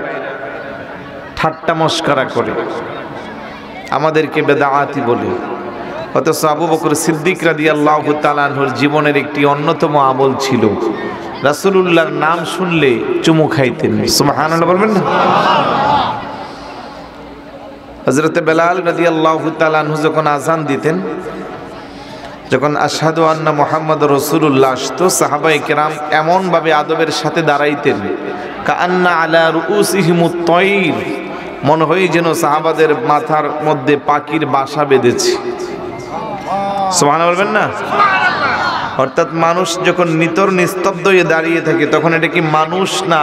ঠাট্টা মস্করা করে, আমাদেরকে বেদাআতি বলে। অথচ আবু বকর সিদ্দিক রাদিয়াল্লাহু তাআলা আনহুর জীবনের একটি অন্যতম আমল ছিল, রাসূলুল্লাহর নাম শুনলে চুমু খাইতেন। সুবহানাল্লাহ বলবেন না? হযরত বেলাল রাদিয়াল্লাহু তাআলা আনহু যখন আযান দিতেন, যখন আশহাদু আন্না মুহাম্মাদুর রাসূলুল্লাহ আসতো, সাহাবায়ে কেরাম এমন ভাবে আদবের সাথে দাঁড়াইতেন, কাআন্না আলা রুউসিহিমুত তায়র, মনে হয় যেন সাহাবাদের মাথার মধ্যে পাখির বাসা বেঁধেছে। সুবহানাল্লাহ বলবেন না? অর্থাৎ মানুষ যখন নিতর নিস্তব্ধ হয়ে দাঁড়িয়ে থাকে, তখন এটা কি মানুষ না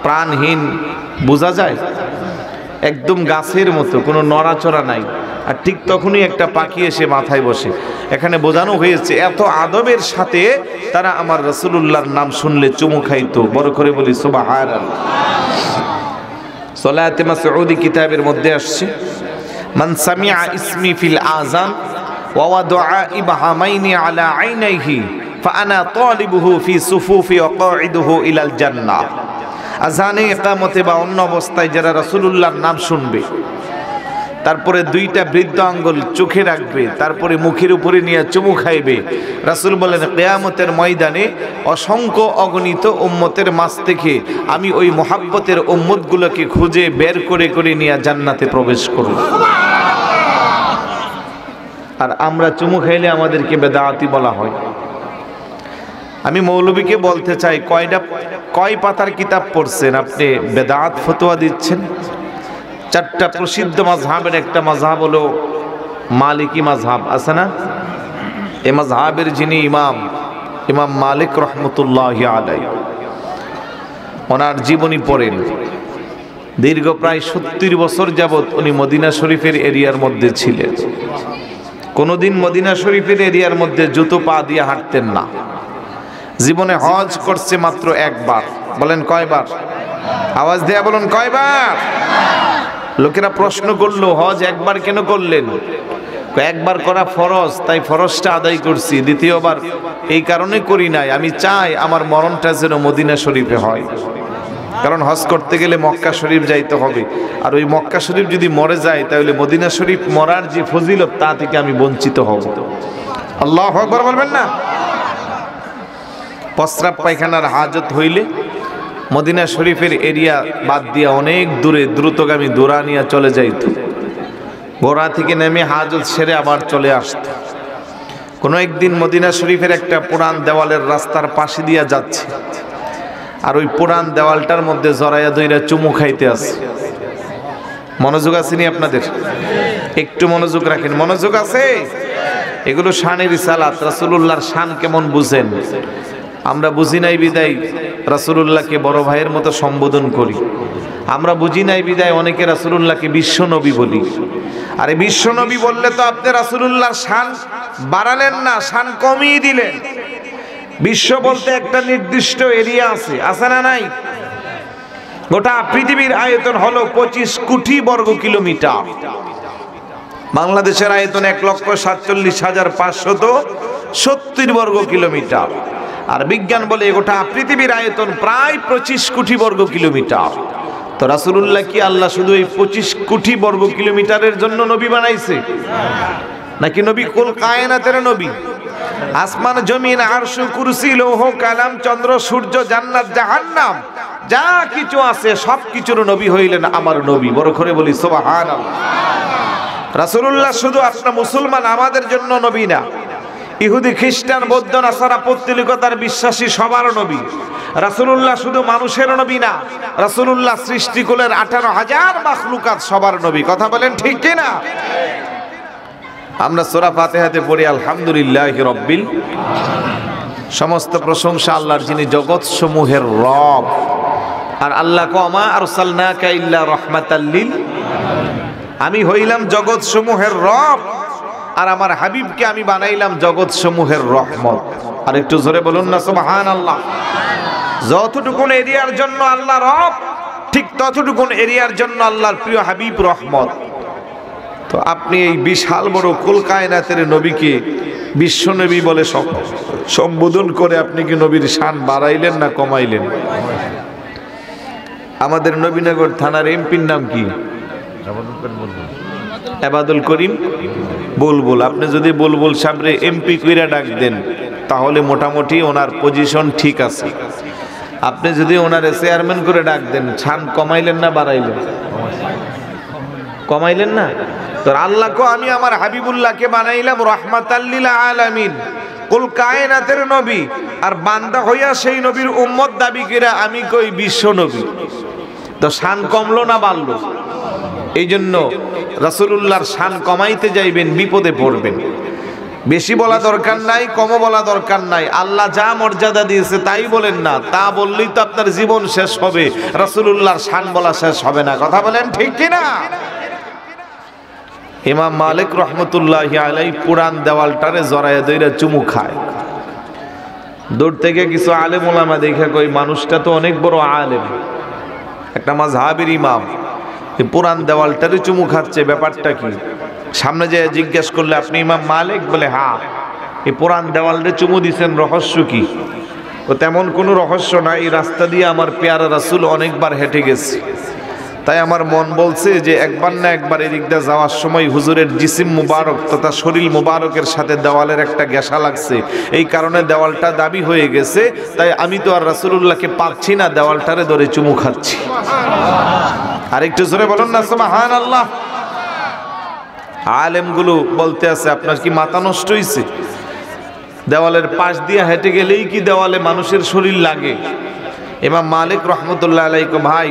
প্রাণহীন বোঝা যায়? একদম গাছের মতো, কোনো নড়াচড়া নাই। আর ঠিক তখনই একটা পাখি এসে মাথায় বসে। এখানে বোঝানো হয়েছে এত আদবের সাথে তারা আমার রাসূলুল্লাহর নাম শুনলে চুমু খাইতো। বড় করে বলি সুবহানাল্লাহ। সলাতে মাসউদি কিতাবের মধ্যে আসছে, মান সামিআ ইসমি ফিল আযান ওয়া ওয়াদা'a ইবহামাইনি আলা আইনাইহি ফাআনা তালিবুহু ফি সুফুফি ওয়া কাঈদুহু ইলাল জান্নাহ। আযানে ইকামতে বা অন্য অবস্থায় যারা রাসূলুল্লাহর নাম শুনবে, তারপরে দুইটা বৃদ্ধ আঙ্গুল চোখে রাখবে, তারপরে মুখের উপরে নিয়ে চুমু খাইবে, রাসূল বলেন কিয়ামতের ময়দানে অসংখ্য অগণিত উম্মতের মাঝ থেকে আমি ওই মুহাব্বতের উম্মতগুলোকে খুঁজে বের করে করে নিয়ে জান্নাতে প্রবেশ করব। আর আমরা চুমু খাইলে আমাদেরকে বেদাতি বলা হয়। আমি মৌলবীকে বলতে চাই, কয় পাতার কিতাব পড়ছেন আপনি বেদাত ফতোয়া দিচ্ছেন? চারটা প্রসিদ্ধ মাযহাবের একটা মাযহাব হলো মালিকি মাযহাব, আছে না? এই মাযহাবের যিনি ইমাম মালিক রহমতুল্লাহি আলাইহি, ওনার জীবনী পড়েন। দীর্ঘ প্রায় 70 বছর যাবত উনি মদিনা শরীফের এরিয়ার মধ্যে ছিলেন। কোনোদিন মদিনা শরীফের এরিয়ার মধ্যে জুতো পা দিয়ে হাঁটতেন না। জীবনে হজ করছে মাত্র একবার। বলেন কয়বার? আওয়াজ দেয়া বলুন কয়বার? লোকেরা প্রশ্ন করলো, হজ একবার কেন করলেন? একবার করা ফরজ, তাই ফরজটা আদায় করছি। দ্বিতীয়বার এই কারণে করি নাই, আমি চাই আমার মরণটা যেন মদিনা শরীফে হয়। কারণ হজ করতে গেলে মক্কা শরীফ যাইতে হবে, আর ওই মক্কা শরীফ যদি মরে যায় তাহলে মদিনা শরীফ মরার যে ফজিলত তা থেকে আমি বঞ্চিত হব। আল্লাহু আকবার বলবেন না? প্রস্রাব পায়খানার হাজত হইলে মদিনা শরীফের এরিয়া বাদ দিয়ে অনেক দূরে দ্রুতগামী দৌড়া নিয়ে চলে যাইত। ঘোড়া থেকে নেমে হাজত সেরে আবার চলে আসত। কোনো একদিন মদিনা শরীফের একটা পুরান দেওয়ালের রাস্তার পাশে দিয়া যাচ্ছে, আর ওই পুরান দেওয়ালটার মধ্যে জড়াইয়া দইরা চুমু খাইতে আছে। মনোযোগ আসেনি আপনাদের? একটু মনোযোগ রাখেন। মনোযোগ আছে? এগুলো শানের রিসালাত। রাসূলুল্লাহর শান কেমন বুঝেন? আমরা বুঝি নাই বিদায় রাসূলুল্লাহকে বড় ভাইয়ের মতো সম্বোধন করি। আমরা বুঝি নাই বিদায় অনেকে রাসূলুল্লাহকে বিশ্ব নবী বলি। আরে বিশ্ব নবী বললে তো আপনি রাসূলুল্লাহর শান বাড়ালেন না, শান কমিয়ে দিলেন। বিশ্ব বলতে একটা নির্দিষ্ট এরিয়া আছে, আছে না নাই? গোটা পৃথিবীর আয়তন হলো 25 কোটি বর্গ কিলোমিটার। বাংলাদেশের আয়তন 1,47,570 বর্গ কিলোমিটার। আর বিজ্ঞান বলে গোটা পৃথিবীর আয়তন প্রায় 25 কোটি বর্গ কিলোমিটার। তো রাসূলুল্লাহ কি আল্লাহ শুধু এই 25 কোটি বর্গ কিলোমিটারের জন্য নবী বানাইছে? নাকি নবী কুল কায়নাতের নবী? আসমান জমিন আরশ কুরসি লৌহ কালাম চন্দ্র সূর্য জান্নাত জাহান্নাম যা কিছু আছে সব কিছুর নবী হইলেন আমার নবী। বড় করে বলি সুবহানাল্লাহ। রাসূলুল্লাহ শুধু আপনার মুসলমান আমাদের জন্য নবী না, ইহুদি খ্রিস্টান বৌদ্ধ নাসারা পৌত্তলিকতার বিশ্বাসী সবার নবী। রাসূলুল্লাহ শুধু মানুষের নবী না, রাসূলুল্লাহ সৃষ্টিকুলের 18,000 মাখলুকাত সবার নবী। কথা বলেন ঠিক কি না? আমরা সূরা ফাতিহাতে পড়ি আলহামদুলিল্লাহি রাব্বিল আলামিন। সমস্ত প্রশংসা আল্লাহর, যিনি জগৎ সমূহের রব। আর আল্লাহ কমা আরসালনাকা ইল্লা রাহমাতাল লিল, আমি হইলাম জগৎ সমূহের রব, আর আমার হাবিবকে আমি বানাইলাম জগৎ সমূহের রহমত। আর একটু জোরে বলুন না সুবহানাল্লাহ। যতটুকুন এরিয়ার জন্য আল্লাহ রব, ঠিক ততটুকুন এরিয়ার জন্য আল্লাহর প্রিয় হাবিব রহমত। তো আপনি এই বিশাল বড় কুল কায়নাতের নবীকে বিশ্ব নবী বলে সম্বোধন করে আপনি কি নবীর শান বাড়াইলেন না কমাইলেন? আমাদের নবীনগর থানার এমপির নাম কি? এবাদুল করিম বুলবুল। আপনি যদি বুলবুল সাহেবরে এমপি কইরা ডাক দেন তাহলে মোটামুটি ওনার পজিশন ঠিক আছে। আপনি যদি ওনারে চেয়ারম্যান করে ডাক দেন, শান কমাইলেন না বাড়াইলেন? কমাইলেন না। তো আল্লাহ কো আমি আমার হাবিবুল্লাহকে বানাইলাম রাহমাতাল লিল আলামিন, কুল কায়নাতের নবী, আর বান্দা হইয়া সেই নবীর উম্মত দাবি কইরা আমি কই বিশ্ব নবী। তো শান কমলো না বাড়লো? এই জন্য রাসূলুল্লাহর শান কমাইতে যাইবেন বিপদে পড়বেন। বেশি বলা দরকার নাই, কমও বলা দরকার নাই, আল্লাহ যা মর্যাদা দিয়েছে তাই বলেন না। তা বললেই তো আপনার জীবন শেষ হবে, রাসূলুল্লাহর শান বলা শেষ হবে না। কথা বলেন ঠিক কিনা? ইমাম মালিক রহমতুল্লাহি আলাইহি পুরান দেওয়ালটারে জড়ায়ে ধইরা চুমু খায়। দূর থেকে কিছু আলেম ওলামা দেখে কই মানুষটা তো অনেক বড় আলেম, একটা মাযহাবের ইমাম, এই পুরান দেওয়ালটারে চুমু খাচ্ছে, ব্যাপারটা কি? সামনে যে জিজ্ঞেস করলে আপনি ইমাম মালিক? বলে হ্যাঁ। এই পুরান দেওয়ালরে চুমু দিছেন, রহস্য কি? ও তেমন কোনো রহস্য নাই, এই রাস্তা দিয়ে আমার পেয়ারা রাসূল অনেকবার হেঁটে গেছে, তাই আমার মন বলছে যে একবার না একবার এদিক দিয়ে যাওয়ার সময় হুজুরের জিসিম মুবারক তথা শরীর মুবারকের সাথে দেওয়ালের একটা গ্যাসা লাগছে, এই কারণে দেওয়ালটা দাবি হয়ে গেছে, তাই আমি তো আর রাসূলুল্লাহকে পাচ্ছি না, দেওয়ালটারে ধরে চুমু খাচ্ছি। আর একটু জোরে বলুন না সুবহানাল্লাহ। আলেমগুলো বলতে আছে আপনার কি মাথা নষ্ট হইছে? দেওয়ালের পাশ দিয়ে হেঁটে গেলেই কি দেওয়ালে মানুষের শরীর লাগে? ইমাম মালিক রহমতুল্লাহ আলাইহি ভাই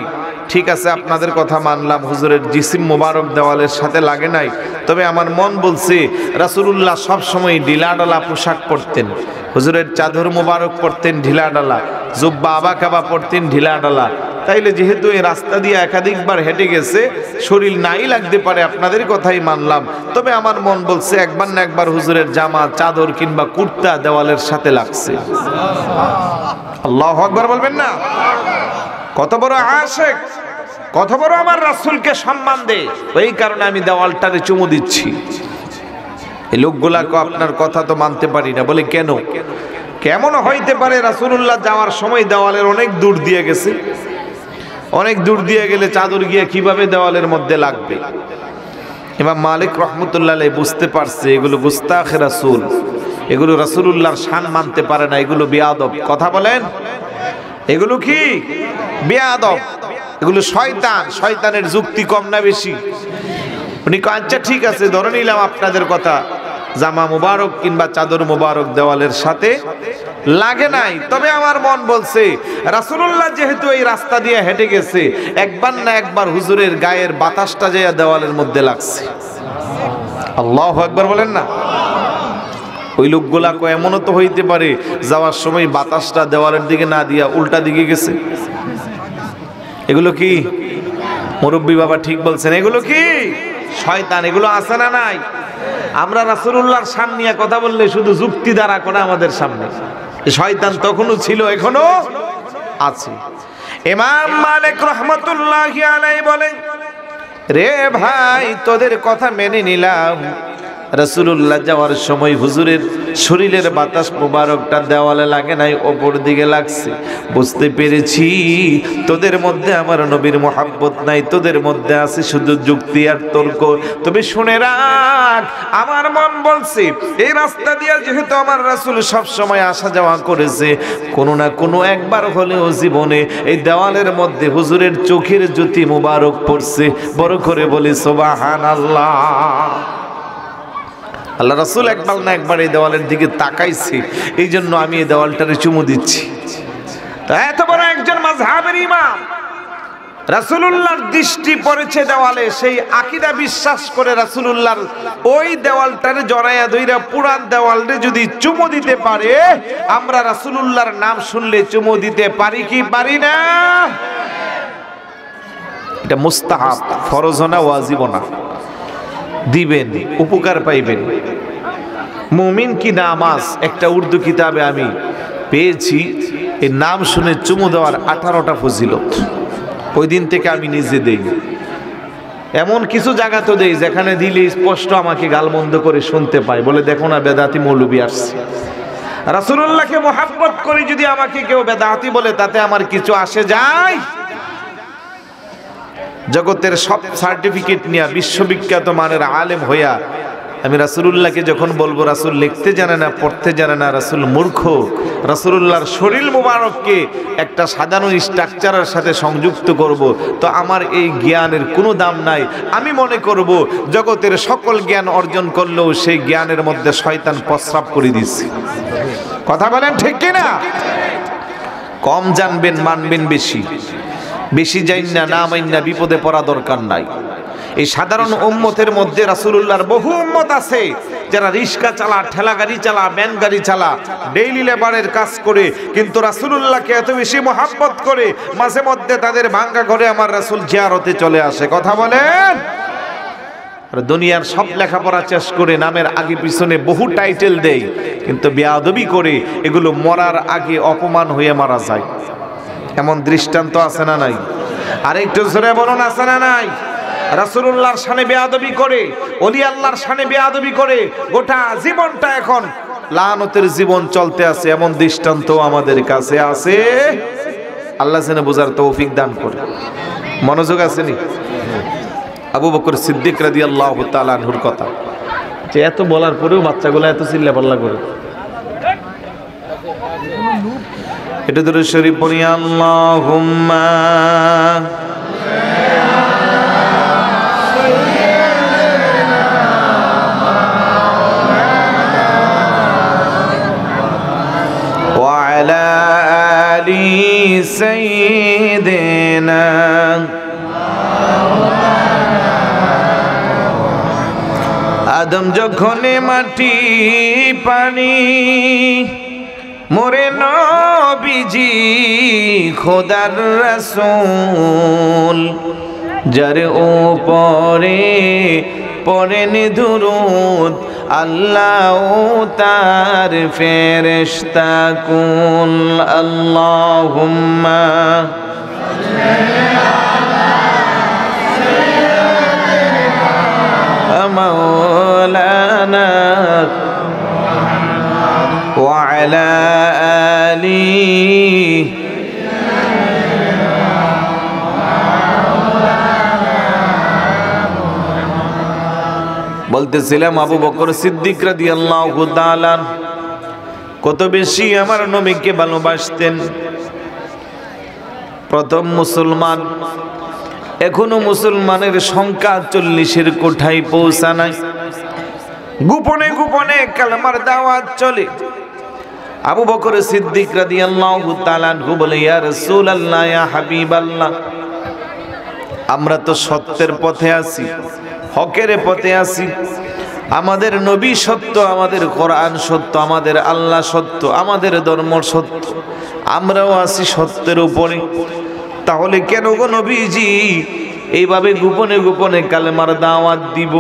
ঠিক আছে, আপনাদের কথা মানলাম, হুজুরের জিসিম মুবারক দেওয়ালের সাথে লাগে নাই, তবে আমার মন বলছে রাসূলুল্লাহ সব সময় ঢিলাঢালা পোশাক পরতেন, হুজুরের চাদর মুবারক পরতেন ঢিলাঢালা, জুব্বা আবাকাবা পরতেন ঢিলাঢালা, তাইলে যেহেতু এই রাস্তা দিয়ে একাধিকবার হেঁটে গেছে, শরীর নাই লাগতে পারে, আপনাদের কথাই মানলাম, তবে আমার মন বলছে একবার না একবার হুজুরের জামা, চাদর কিংবা কুর্তা দেওয়ালের সাথে লাগছে। আল্লাহু আকবার বলবেন না? কত বড় আশিক, কত বড় আমার রাসূলকে সম্মান দেয়, এই কারণে আমি দেওয়ালটারে চুমু দিচ্ছি। এই লোকগুলাকে আপনার কথা তো মানতে পারি না। বলে কেন? কেমন হইতে পারে? রাসূলুল্লাহ যাওয়ার সময় দেওয়ালের অনেক দূর দিয়ে গেছে, অনেক দূর দিয়ে গেলে চাদর গিয়ে কিভাবে দেওয়ালের মধ্যে লাগবে? ইমাম মালিক রহমতুল্লাহ আলাইহি বুঝতে পারছে এগুলো গুস্তাখে রাসূল, এগুলো রাসূলুল্লাহর শান মানতে পারে না, এগুলো বেয়াদব। কথা বলেন, এগুলো কি বেয়াদব, এগুলো শয়তান। শয়তানের যুক্তি কম না বেশি? উনি কয় আচ্ছা ঠিক আছে, ধরে নিলাম আপনাদের কথা, জামা মুবারক কিংবা চাদর মুবারক দেওয়ালের সাথে লাগে নাই, তবে আমার মন বলছে রাসূলুল্লাহ যেহেতু এই রাস্তা দিয়ে হেঁটে গেছে, একবার না একবার হুজুরের গায়ের বাতাসটা যায় দেওয়ালের মধ্যে লাগছে। আল্লাহু আকবার বলেন না? ওই লোকগুলা কয় এমনও তো হইতে পারে যাওয়ার সময় বাতাসটা দেওয়ালের দিকে না দিয়া উল্টা দিকে গেছে। এগুলো কি মুরব্বী বাবা ঠিক বলছেন? এগুলো কি শয়তান? এগুলো আছে না নাই? আমরা রাসূলুল্লাহর শান নিয়ে কথা বললে শুধু যুক্তি দ্বারা করে আমাদের সামনে, শয়তান তখনও ছিল, এখনো আছে। ইমাম মালিক রহমতুল্লাহি আলাইহি বলেন, রে ভাই তোদের কথা মেনে নিলাম, রাসূলুল্লাহ যাওয়ার সময় হুজুরের শরীরের বাতাস মুবারকটা দেওয়ালে লাগে নাই, ওপর দিকে লাগছে, বুঝতে পেরেছি তোদের মধ্যে আমার নবীর মুহাব্বত নাই, তোদের মধ্যে আছে শুধু যুক্তি আর তর্ক। তবে শুনে রাখ, আমার মন বলছে এই রাস্তা দিয়ে যেহেতু আমার রাসূল সব সময় আসা যাওয়া করেছে, কোনো না কোনো একবার হলেও জীবনে এই দেওয়ালের মধ্যে হুজুরের চোখের জ্যোতি মুবারক পড়ছে। বড় করে বলি সুবহানাল্লাহ। আল্লাহ রাসূল একবার না একবার এই দেওয়ালের দিকে তাকাইছে, এই জন্য আমি এই দেওয়ালটারে চুমু দিচ্ছি। এত বড় একজন মাযহাবের ইমাম, রাসূলুল্লাহর দৃষ্টি পড়েছে দেওয়ালে, সেই আকীদা বিশ্বাস করে রাসূলুল্লাহর ওই দেওয়ালটারে জড়াইয়া ধইরা পুরান দেওয়ালরে যদি চুমু দিতে পারে, আমরা রাসূলুল্লাহর নাম শুনলে চুমু দিতে পারি কি পারি না? এটা মুস্তাহাব, ফরজ না ওয়াজিব না। দিবেন, উপকার পাইবেন। মুমিন কি নামাজ একটা উর্দু কিতাবে আমি পেয়েছি, এই নাম শুনে চুমু দেওয়ার 18টা ফজিলত। ওই দিন থেকে আমি নিজে দেই, এমন কিছু জায়গা তো দেই যেখানে দিলে স্পষ্ট আমাকে গালমন্দ করে শুনতে পাই, বলে দেখো না বেদাতি মৌলবী আসছে। রাসূলুল্লাহকে মুহাব্বত করে যদি আমাকে কেউ বেদাতি বলে তাতে আমার কিছু আসে যায়? জগতের সব সার্টিফিকেট নিয়ে বিশ্ববিখ্যাত মানের আলেম হইয়া আমি রাসূলুল্লাহকে যখন বলবো রাসূল লিখতে জানে না, পড়তে জানে না, রাসূল মূর্খ, রাসূলুল্লাহর শরীর মুবারককে একটা সাজানো স্ট্রাকচারের সাথে সংযুক্ত করব, তো আমার এই জ্ঞানের কোনো দাম নাই। আমি মনে করব জগতের সকল জ্ঞান অর্জন করলেও সেই জ্ঞানের মধ্যে শয়তান প্রস্রাব করে দিচ্ছে। কথা বলেন ঠিক কিনা? কম জানবেন, মানবেন বেশি, বেশি জান না, না মাইন না বিপদে পড়া দরকার নাই। এই সাধারণ উম্মতের মধ্যে রাসূলুল্লাহর বহু উম্মত আছে যারা রিক্সা চালা, ঠেলা গাড়ি চালা, ভ্যান গাড়ি চালা, ডেইলি লেবারের কাজ করে, কিন্তু রাসূলুল্লাহকে এত বেশি মহব্বত করে মাঝে মধ্যে তাদের ভাঙ্গা ঘরে আমার রাসূল জিয়ারতে চলে আসে। কথা বলেন। দুনিয়ার সব লেখাপড়া শেষ করে নামের আগে পিছনে বহু টাইটেল দেয়, কিন্তু বেয়াদবি করে এগুলো মরার আগে অপমান হয়ে মারা যায়। এমন দৃষ্টান্ত আছে না নাই? আরেকটু জোরে বলুন, আছে না নাই? রাসূলুল্লাহর শানে বেয়াদবি করে, ওলি আল্লাহর শানে বেয়াদবি করে গোটা জীবনটা এখন লানতের জীবন চলতে আছে, এমন দৃষ্টান্ত আমাদের কাছে আছে। আল্লাহ যেন বোঝার তৌফিক দান করে। মনোযোগ আসেনি? আবু বকর সিদ্দিক রাদিয়াল্লাহু তাআলা আনহুর কথা, যে এত বলার পরেও বাচ্চাগুলো এত চিল্লাপাল্লা করে। এটা দরুদ শরীফ পড়ি, আল্লাহুম্মা ওয়া আলা আলি সাইয়্যিদিনা আদম যখন মাটি পানি মোরে নবীজি খোদার রাসূল যার উপরে পড়েন দুরূদ আল্লাহ তার ফেরেশতা কুল। আল্লাহুম্মা مولانا وعلى آله বলতেছিলাম আবু বকর সিদ্দিক রাদিয়াল্লাহু তাআলা কত বেশি আমার নবীকে ভালোবাসতেন। প্রথম মুসলমান, এখনো মুসলমানের সংখ্যা 40-এর কোঠায় পৌঁছা নাই। গোপনে গোপনে কালেমার দাওয়াত চলে। আবু বকর সিদ্দিক রাদিয়াল্লাহু তাআলা আনহু বলে, ইয়া রাসূলুল্লাহ, ইয়া হাবিবাল্লাহ, আমরা তো সত্যের পথে আছি, হকের পথে আছি। আমাদের নবী সত্য, আমাদের কোরআন সত্য, আমাদের আল্লাহ সত্য, আমাদের ধর্ম সত্য, আমরাও আছি সত্যের উপরে। তাহলে কেন গো নবীজি এইভাবে গোপনে গোপনে কালেমার দাওয়াত দিব?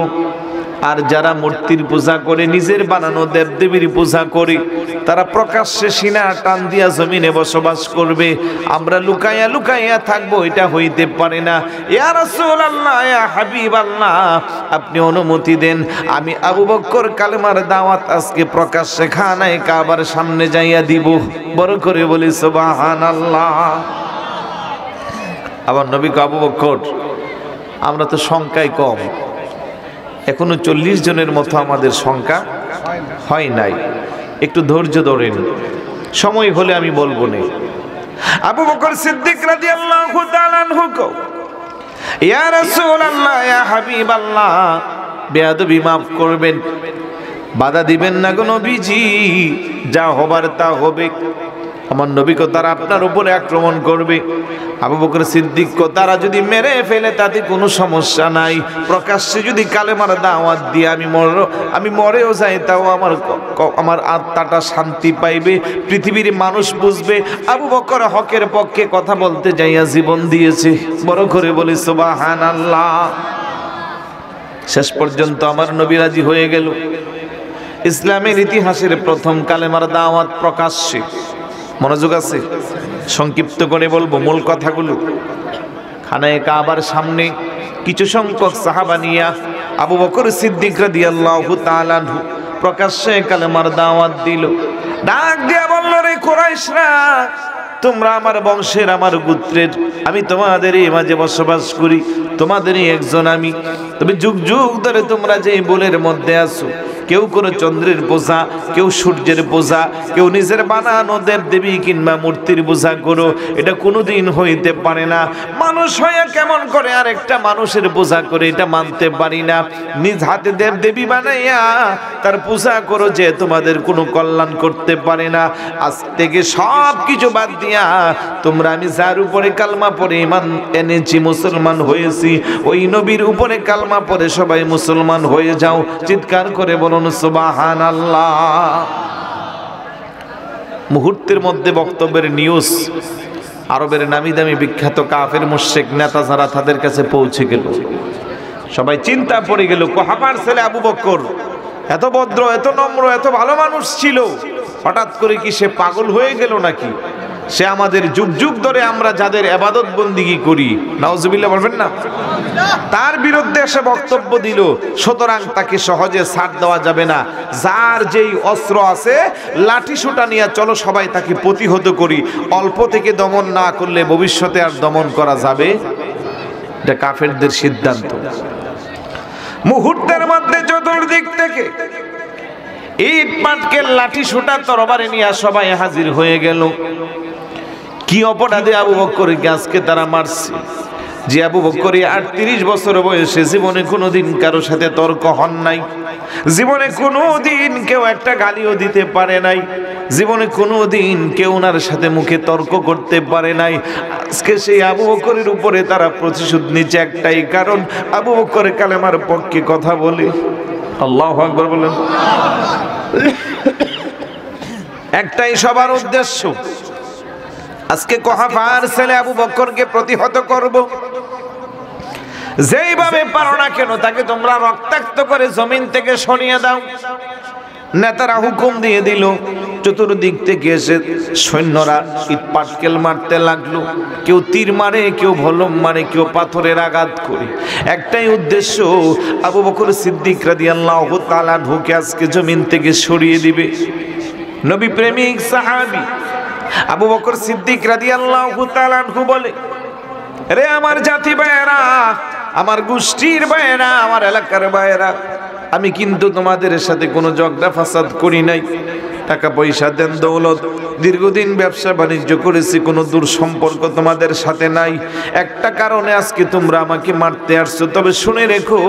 আর যারা মূর্তির পূজা করে, নিজের বানানো দেবদেবীর পূজা করে, তারা প্রকাশ্যে সিনা টান দিয়া জমিনে বসবাস করবে, আমরা লুকাইয়া লুকাইয়া থাকবো, এটা হইতে পারে না। ইয়া রাসূলুল্লাহ, ইয়া হাবিবাল্লাহ, আপনি অনুমতি দেন, আমি আবু বকর কালেমার দাওয়াত আজকে প্রকাশ্যে খানায়ে কাবার সামনে যাইয়া দিব। বড় করে বলি সুবহানাল্লাহ। আবার নবী আবু বকর, আমরা তো সংখ্যায় কম, এখনো 40 জনের মতো আমাদের সংখ্যা হয় নাই, একটু ধৈর্য ধরেন, সময় হলে আমি বলবো না। আবু বকর সিদ্দিক রাদিয়াল্লাহু তাআলা আনহু কো, ইয়া রাসূলুল্লাহ, ইয়া হাবিবাল্লাহ, বেয়াদবি মাফ করবেন, বাধা দিবেন না গো নবীজি, যা হবার তা হবে। আমার নবী কো, তারা আপনার উপরে আক্রমণ করবে। আবু বকর সিদ্দিক কো, তারা যদি মেরে ফেলে তাতে কোনো সমস্যা নাই, প্রকাশ্যে যদি কালেমার দাওয়াত দিয়ে আমি মরেও যাই, তাও আমার আত্মাটা শান্তি পাইবে, পৃথিবীর মানুষ বুঝবে আবু বকর হকের পক্ষে কথা বলতে যাইয়া জীবন দিয়েছে। বড় করে বলি সুবহানাল্লাহ। শেষ পর্যন্ত আমার নবী রাজি হয়ে গেল। ইসলামের ইতিহাসের প্রথম কালেমার দাওয়াত প্রকাশ্যে। মনোযোগ আছে? সংক্ষিপ্ত করে বলবো মূল কথাগুলো। খানায়ে কাবার সামনে কিছু সংখ্যক সাহাবা নিয়া আবু বকর সিদ্দিক রাদিয়াল্লাহু তাআলা আনহু প্রকাশ্যে কালেমার দাওয়াত দিল। ডাক দিয়া বলল, রে কুরাইশরা, তোমরা আমার বংশের, আমার গোত্রের, আমি তোমাদেরই মাঝে বসবাস করি, তোমাদেরই একজন আমি। তবে যুগ যুগ ধরে তোমরা যে ভুলের মধ্যে আছো, কেউ করে চন্দ্রের পূজা, কেউ সূর্যের পূজা, কেউ নিজের বানানো দেব দেবী কিংবা মূর্তির পূজা করো। এটা কোনোদিন হইতে পারে না। মানুষ হয়ে কেমন করে আরেকটা মানুষের পূজা করে, এটা মানতে পারি না। নিজ হাতে দেব দেবী বানাইয়া তার পূজা করো, যে তোমাদের কোনো কল্যাণ করতে পারে না। আজ থেকে সব কিছু বাদ দিয়া তোমরা আমি যার উপরে কালমা পড়ে ঈমান এনেছি, মুসলমান হয়েছি, ওই নবীর উপরে কালমা পড়ে সবাই মুসলমান হয়ে যাও। চিৎকার করে বলুন সুবহানাল্লাহ। মুহূর্তের মধ্যে বক্তব্যের নিউজ আরবের নামি দামি বিখ্যাত কাফের মুশরিক নেতা যারা, তাদের কাছে পৌঁছে গেল। সবাই চিন্তা পড়ে গেল, কুহাফার ছেলে আবু বকর এত ভদ্র, এত নম্র, এত ভালো মানুষ ছিল, হঠাৎ করে কি সে পাগল হয়ে গেল নাকি? সে আমাদের যুগ যুগ ধরে আমরা যাদের ইবাদত বন্দিগি করি, নাউজুবিল্লাহ বলবেন না, তার বিরুদ্ধে এসে বক্তব্য দিল। সুতরাং তাকে সহজে ছাড় দেওয়া যাবে না। যার যেই অস্ত্র আছে, লাঠি সোঁটা নিয়ে চলো সবাই তাকে প্রতিহত করি। অল্প থেকে দমন না করলে ভবিষ্যতে আর দমন করা যাবে। এটা কাফেরদের সিদ্ধান্ত। মুহূর্তের মধ্যে চতুর্দিক থেকে ইট পাটকেল লাঠি সোঁটা তরবারি নিয়ে সবাই হাজির হয়ে গেল। কি অপরাধে আবু বকরকে আজকে তারা মারছে? যে আবু বকর 38 বছর বয়সে জীবনে কোনোদিন কারো সাথে তর্ক হন নাই, জীবনে কোনোদিন কেউ একটা গালিও দিতে পারে নাই, জীবনে কোনোদিন কেউ ওনার সাথে মুখে তর্ক করতে পারে নাই। আজকে সেই আবু বকরের উপরে তারা প্রতিশোধ নিচ্ছে একটাই কারণ, আবু বকর কালেমার পক্ষে কথা বলে। আল্লাহু আকবার বলেন। একটাই সবার উদ্দেশ্য, আজকে কুহাফার ছেলে আবু বকরকে প্রতিহত করব। যেইভাবে পারো না কেন তাকে তোমরা রক্তাক্ত করে জমিন থেকে সরিয়ে দাও। নেতারা হুকুম দিয়ে দিল। চতুর্দিক থেকে এসে সৈন্যরা ইট পাটকেল মারতে লাগলো। কেউ তীর মারে, কেউ ভলম মারে, কেউ পাথরের আঘাত করে। একটাই উদ্দেশ্য, আবু বকর সিদ্দিক রাদিয়াল্লাহু তাআলা ঢুকে আজকে জমিন থেকে সরিয়ে দিবে। নবী প্রেমিক সাহাবী আবু বকর সিদ্দিক রাদিয়াল্লাহু তাআলা আনহু বলে, রে আমার জাতি ভাইয়েরা, আমার গোষ্ঠীর ভাইয়েরা, আমার এলাকার ভাইয়েরা, আমি কিন্তু তোমাদের সাথে কোনো ঝগড়া ফাসাদ করি নাই। টাকা পয়সা দেন দৌলত, দীর্ঘদিন ব্যবসা বাণিজ্য করেছি, কোনো দূর সম্পর্ক তোমাদের সাথে নাই। একটা কারণে আজকে তোমরা আমাকে মারতে আসছো। তবে শুনে রেখো,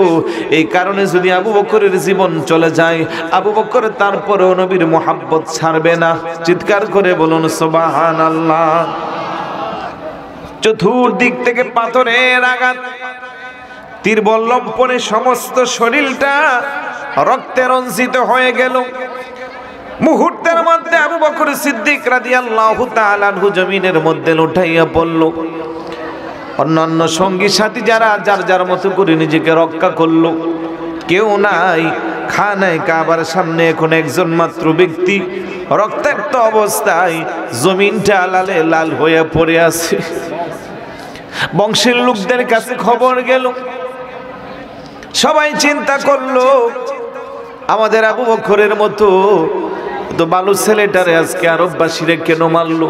এই কারণে যদি আবু বকরের জীবন চলে যায়, আবু বকর তারপরেও নবীর মুহাব্বত ছাড়বে না। চিৎকার করে বলুন সুবহানাল্লাহ। চতুর্দিক থেকে পাথরের আঘাত, তীর বল্লম পরে সমস্ত শরীরটা রক্তে রঞ্জিত হয়ে গেল। মুহূর্তের মধ্যে আবু বকর সিদ্দিক রাদিয়াল্লাহু তাআলা আনহু জমিনের মধ্যে লুটাইয়া পড়ল। অন্যান্য সঙ্গী সাথী যারা যার যার মতো করে নিজেকে রক্ষা করলো, কেউ নাই। খানায় কাবার সামনে এখন একজন মাত্র ব্যক্তি রক্তাক্ত অবস্থায় জমিনটা লালে লাল হয়ে পড়ে আছে। বংশের লোকদের কাছে খবর গেল, সবাই চিন্তা করলো আমাদের আবু বকরের মতো তো ভালো ছেলেটারে আজকে আরববাসীরা কেন মারলো?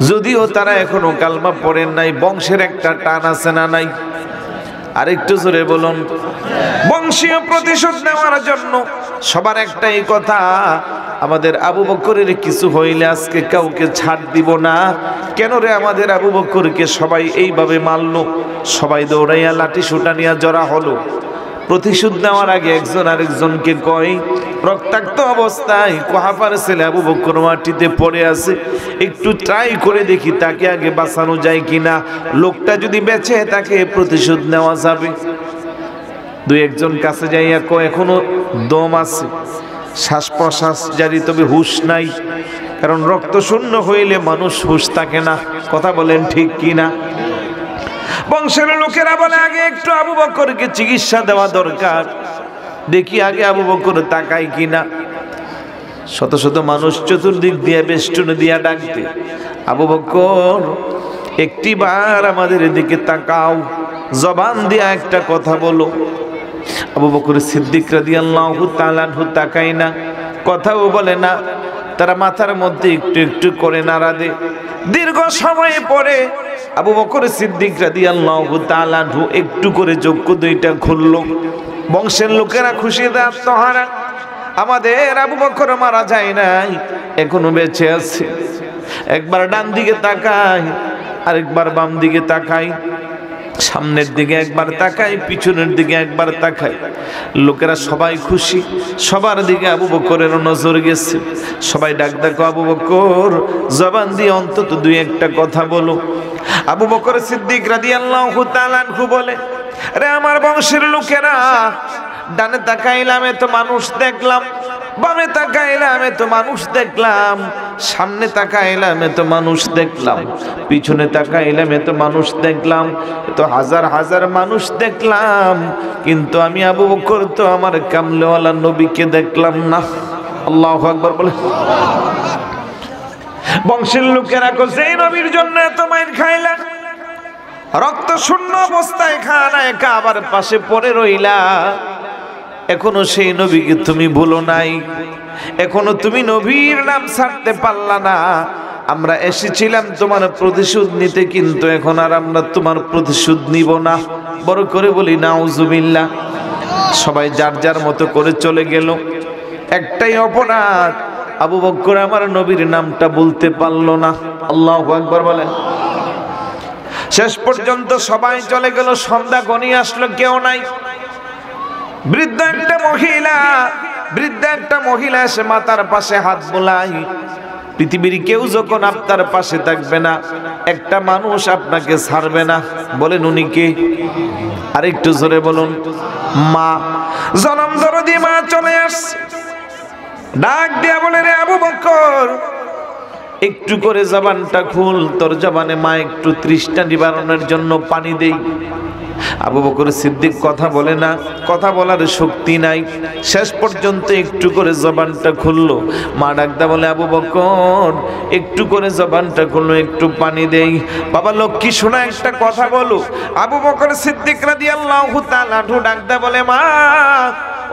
যদিও তারা এখনো কালমা পড়েন নাই, বংশের একটা টান আছে না নাই? আরেকটু জোরে বলুন। বংশীয় প্রতিশোধ নেওয়ার জন্য সবার একটাই কথা, আমাদের আবু বকরের কিছু হইলে আজকে কাউকে ছাড় দিব না। কেন রে আমাদের আবু বকরকে সবাই এইভাবে মারলো? সবাই দৌড়াইয়া লাঠি সোঁটা নিয়ে জড়া হলো। প্রতিশোধ নেওয়ার আগে একজন আরেকজনকে কয়, রক্তাক্ত অবস্থায় কুহাফার ছেলে আবু বকর মাটিতে পড়ে আছে, একটু ট্রাই করে দেখি তাকে আগে বাঁচানো যায় কিনা। লোকটা যদি বেঁচে তাকে প্রতিশোধ নেওয়া যাবে। দুই একজন কাছে যাইয়া কয়, এখনো দম আছে, শ্বাস প্রশ্বাস জারি, তবে হুঁশ নাই। কারণ রক্ত শূন্য হইলে মানুষ হুঁশ থাকে না। কথা বলেন ঠিক কিনা? বংশের লোকেরা বলে আগে একটু আবু বকরকে চিকিৎসা দেওয়া দরকার, দেখি আগে আবু বকর তাকায় কিনা। শত শত মানুষ চতুর্দিক দিয়ে বেষ্টনী দিয়া ডাকতে, আবু বকর একটিবার আমাদের দিকে তাকাও, জবান দিয়া একটা কথা বলো। আবু বকর সিদ্দিক রাদিয়াল্লাহু তাআলা আনহু তাকায় না, কথাও বলে না। তারা মাথার মধ্যে একটু একটু করে নাড়া দেয়। দীর্ঘ সময় পরে আবু বকর সিদ্দিক রাদিয়াল্লাহু তাআলা আনহু একটু করে চক্ষু দুইটা খুলল। বংশের লোকেরা খুশিতে আত্মহারা, আমাদের আবু বকর মারা যায় নাই, এখনো বেঁচে আছে। একবার ডান দিকে তাকাই, আরেকবার বাম দিকে তাকাই, সামনের দিকে একবার তাকাই, পিছনের দিকে একবার তাকাই। লোকেরা সবাই খুশি, সবার দিকে আবু বকরের নজর গেছে। সবাই ডাক ডাকো, আবু বকর জবান দিয়ে অন্তত দুই একটা কথা বলো। আবু বকর সিদ্দিক রাদিয়াল্লাহু তাআলা আনহু বলে, আরে আমার বংশের লোকেরা, ডানে তাকাইলাম এত মানুষ দেখলাম, বামে তাকাইলাম এত মানুষ দেখলাম, সামনে তাকাইলাম এত মানুষ দেখলাম, পিছনে তাকাইলাম এত মানুষ দেখলাম, এত হাজার হাজার মানুষ দেখলাম, কিন্তু আমি আবু বকর তো আমার কামলেওয়ালা নবীকে দেখলাম না। আল্লাহু আকবার বলে। বংশের লোকেরা কইছে, এই নবীর জন্য এত মাইর খাইলা, রক্ত শূন্য অবস্থায় খানা একা আবার পাশে পড়ে রইলা, এখনো সেই নবীকে তুমি ভুলো নাই, এখনো তুমি নবীর নাম ছাড়তে পারলা না। আমরা এসেছিলাম তোমার প্রতিশোধ নিতে, কিন্তু এখন আর আমরা তোমার প্রতিশোধ নিব না। বড় করে বলি নাউজুবিল্লাহ। সবাই যার যার মতো করে চলে গেল। একটাই অপরাধ, আবু বকর আমার নবীর নামটা বলতে পারলো না। আল্লাহু আকবার বলেন। শেষ পর্যন্ত সবাই চলে গেল, সন্ধ্যা ঘনিয়ে আসলো, কেউ নাই। বৃদ্ধ একটা মহিলা এসে মাতার পাশে হাত বোলাই। পৃথিবীর কেউ যখন আপনার পাশে থাকবে না, একটা মানুষ আপনাকে ছাড়বে না। বলেন উনি কে? আরেকটু জোরে বলুন। মা, জনম দরদি মা চলে আসছে, ডাক দিয়া বলে, রে আবু বকর, একটু করে জবানটা খুল, তোর জবানে মা একটু তৃষ্ণা নিবারণের জন্য পানি দেই। আবু বকর সিদ্দিক কথা বলে না, কথা বলার শক্তি নাই। শেষ পর্যন্ত একটু করে জবানটা খুললো। মা ডাকদা বলে, আবু বকর একটু করে জবানটা খুললো, একটু পানি দেই। বাবা লক্ষ্মী শোনা, একটা কথা বলো। আবু বকর সিদ্দিক রাদিয়াল্লাহু তাআলা ডাকদা বলে, মা,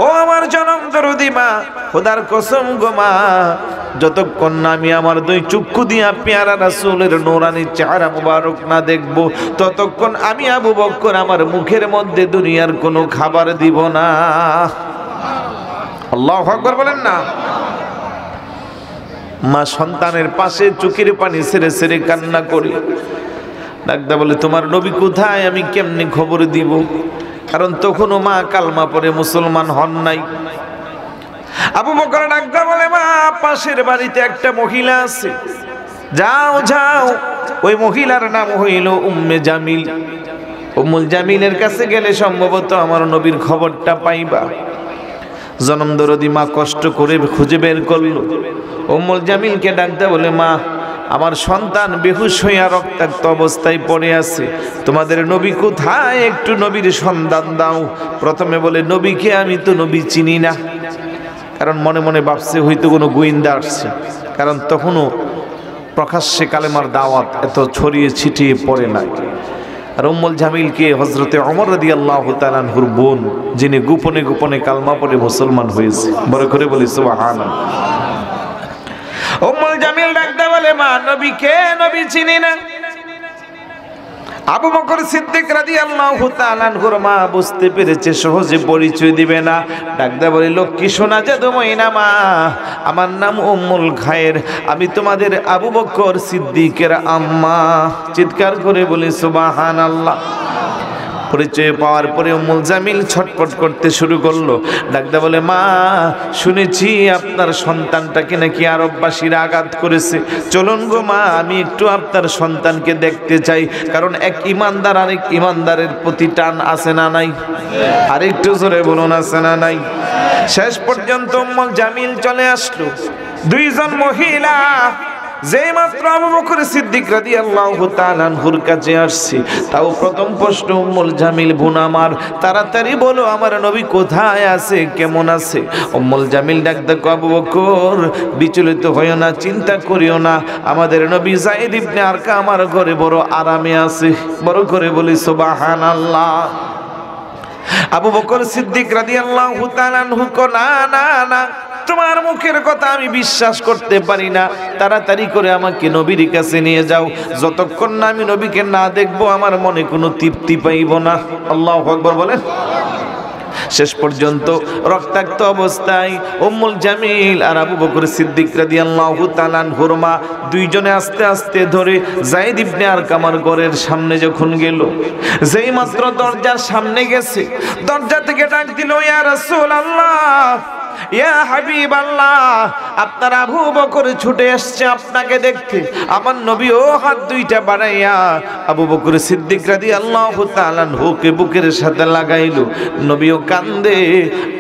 ও আমার জনম দরদি মা, খোদার কসম গো মা, যতক্ষণ না আমি আমার দুই চক্ষু দিয়া পেয়ারা রাসূলের নূরানি চেহারা মুবারক না দেখব, ততক্ষণ আমি আবু বকর আমার মুখের মধ্যে দুনিয়ার কোনো খাবার দিব না। আল্লাহু আকবার বলেন না। মা সন্তানের পাশে চোখের পানি ছেড়ে ছেড়ে কান্না করে ডাকদা বলে, তোমার নবী কোথায়, আমি কেমনে খবর দিব? কারণ তখনও মা কালমা পড়ে মুসলমান হন নাই। আবু বকর ডাকদা বলে, মা, পাশের বাড়িতে একটা মহিলা আছে, যাও যাও, ওই মহিলার নাম হইল উম্মে জামিল। উম্মুল জামিলের কাছে গেলে সম্ভবত আমার নবীর খবরটা পাইবা। জনম দরদি মা কষ্ট করে খুঁজে বের করলো। উম্মুল জামিলকে ডাকদা বলে, মা, আমার সন্তান বেহুশ হইয়া রক্তাক্ত অবস্থায় পড়ে আছে, তোমাদের নবী কোথায়, একটু নবীর সন্ধান দাও। প্রথমে বলে, নবীকে আমি তো নবী চিনি না, কারণ মনে মনে ভাবছে হয়তো কোনো গোয়েন্দা আসছে, কারণ তখনও প্রকাশ্যে কালেমার দাওয়াত এত ছড়িয়ে ছিটিয়ে পড়ে না। আর উম্মুল জামিলকে হযরতে ওমর রাদিয়াল্লাহু তাআলা আনহুর বোন, যিনি গোপনে গোপনে কালমা পড়ে মুসলমান হয়েছে। বড় করে বলি সুবহানাল্লাহ। উম্মুল জামিল ডাকতে বলে, মা, নবীকে নবী চিনি না। আবু বকর সিদ্দিক রাদিয়াল্লাহু তাআলা আনহুর মা বুঝতে পেরেছে সহজে পরিচয় দিবে না। ডাকদা বলে, লক্ষ্মী সোনা জাদুময়না মা, আমার নাম উম্মুল খায়ের, আমি তোমাদের আবু বকর সিদ্দিকের আম্মা। চিৎকার করে বলি সুবহানাল্লাহ। পরিচয় পাওয়ার পরে উম্মুল জামিল ছটফট করতে শুরু করলো। ডাকদা বলে, মা, শুনেছি আপনার সন্তানটাকে নাকি আরববাসীরা আঘাত করেছে, চলুন গো মা, আমি একটু আপনার সন্তানকে দেখতে চাই। কারণ এক ইমানদার আরেক ইমানদারের প্রতি টান আছে না নাই? আরেকটু জোরে বলুন, আছে না নাই? শেষ পর্যন্ত উম্মুল জামিল চলে আসলো। দুইজন মহিলা যেই মাত্র আবু বকর সিদ্দিক রাদিয়াল্লাহু তাআলা আনহুর কাছে আসছে, তাও প্রথম প্রশ্ন, উম্মুল জামিল বোন আমার, তাড়াতাড়ি বলো আমার নবী কোথায় আছে, কেমন আছে? উম্মুল জামিল ডাক দেখো, আবু বকর বিচলিত হইও না, চিন্তা করিও না, আমাদের নবী যায়েদ ইবনে আরকাম আমার ঘরে বড় আরামে আছে। বড় করে বলি সুবহানাল্লাহ। আবু বকর সিদ্দিক রাদিয়াল্লাহু তাআলা আনহু কো, না না না, তোমার মুখের কথা আমি বিশ্বাস করতে পারি না, তাড়াতাড়ি করে আমাকে নবীর কাছে নিয়ে যাও, যতক্ষণ না আমি নবীকে না দেখবো আমার মনে কোনো তৃপ্তি পাইব না। আল্লাহু আকবার বলেন। শেষ পর্যন্ত রক্তাক্ত অবস্থায় উম্মুল জামিল আর আবু বকর সিদ্দিক রাদিয়াল্লাহু তাআলা আনহুর মা দুইজনে আস্তে আস্তে ধরে যায়েদ ইবনে আরকামার ঘরের সামনে যখন গেল, যেই মাত্র দরজার সামনে গেছে, দরজা থেকে ডাক দিল, ইয়া রাসূলুল্লাহ, ইয়া হাবিবাল্লাহ, আপনার আবু বকর ছুটে আসছে আপনাকে দেখতে। আমার নবীও হাত দুইটা বাড়াইয়া আবু বকর সিদ্দিক রাদিয়াল্লাহু তাআলা আনহুকে বুকের সাথে লাগাইলো। নবীও কান্দে,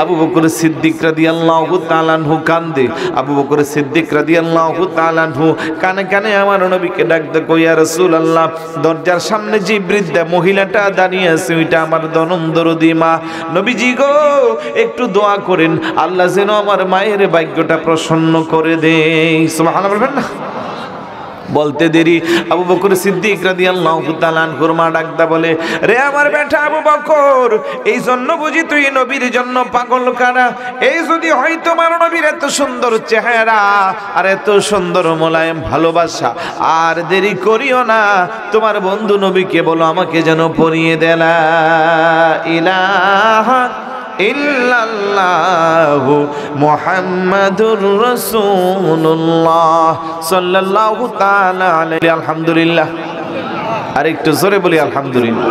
আবু বকর সিদ্দিক রাদিয়াল্লাহু তাআলা আনহু কান্দে, আবু বকর সিদ্দিক রাদিয়াল্লাহু তাআলা আনহু কানে কানে আমার নবীকে ডাকতে কই, ইয়া রাসূলুল্লাহ, দরজার সামনে যে বৃদ্ধা মহিলাটা দাঁড়িয়ে আছে ওইটা আমার দনন্দরদি মা। নবীজি গো, একটু দোয়া করেন, আল্লাহ যেন আমার মায়ের ভাগ্যটা প্রসন্ন করে দেয়। সুবহানাল্লাহ বলবেন না? বলতে দেরি আবু বকর সিদ্দিক রাদিয়াল্লাহু তাআলা আনহুর মা ডাকদা বলে, রে আমার বেটা আবু বকর, এই জন্য বুঝি তুই নবীর জন্য পাগল কানা? এই যদি হয় তোমার নবীর এত সুন্দর চেহারা আর এত সুন্দর মোলায়েম ভালোবাসা, আর দেরি করিও না, তোমার বন্ধু নবীকে বলো আমাকে যেন পরিয়ে দেয় লা ইলাহা ইল্লাল্লাহু মুহাম্মাদুর রাসূলুল্লাহ সাল্লাল্লাহু তাআলা আলাইহি। আলহামদুলিল্লাহ, আর একটু জোরে বলি আলহামদুলিল্লাহ।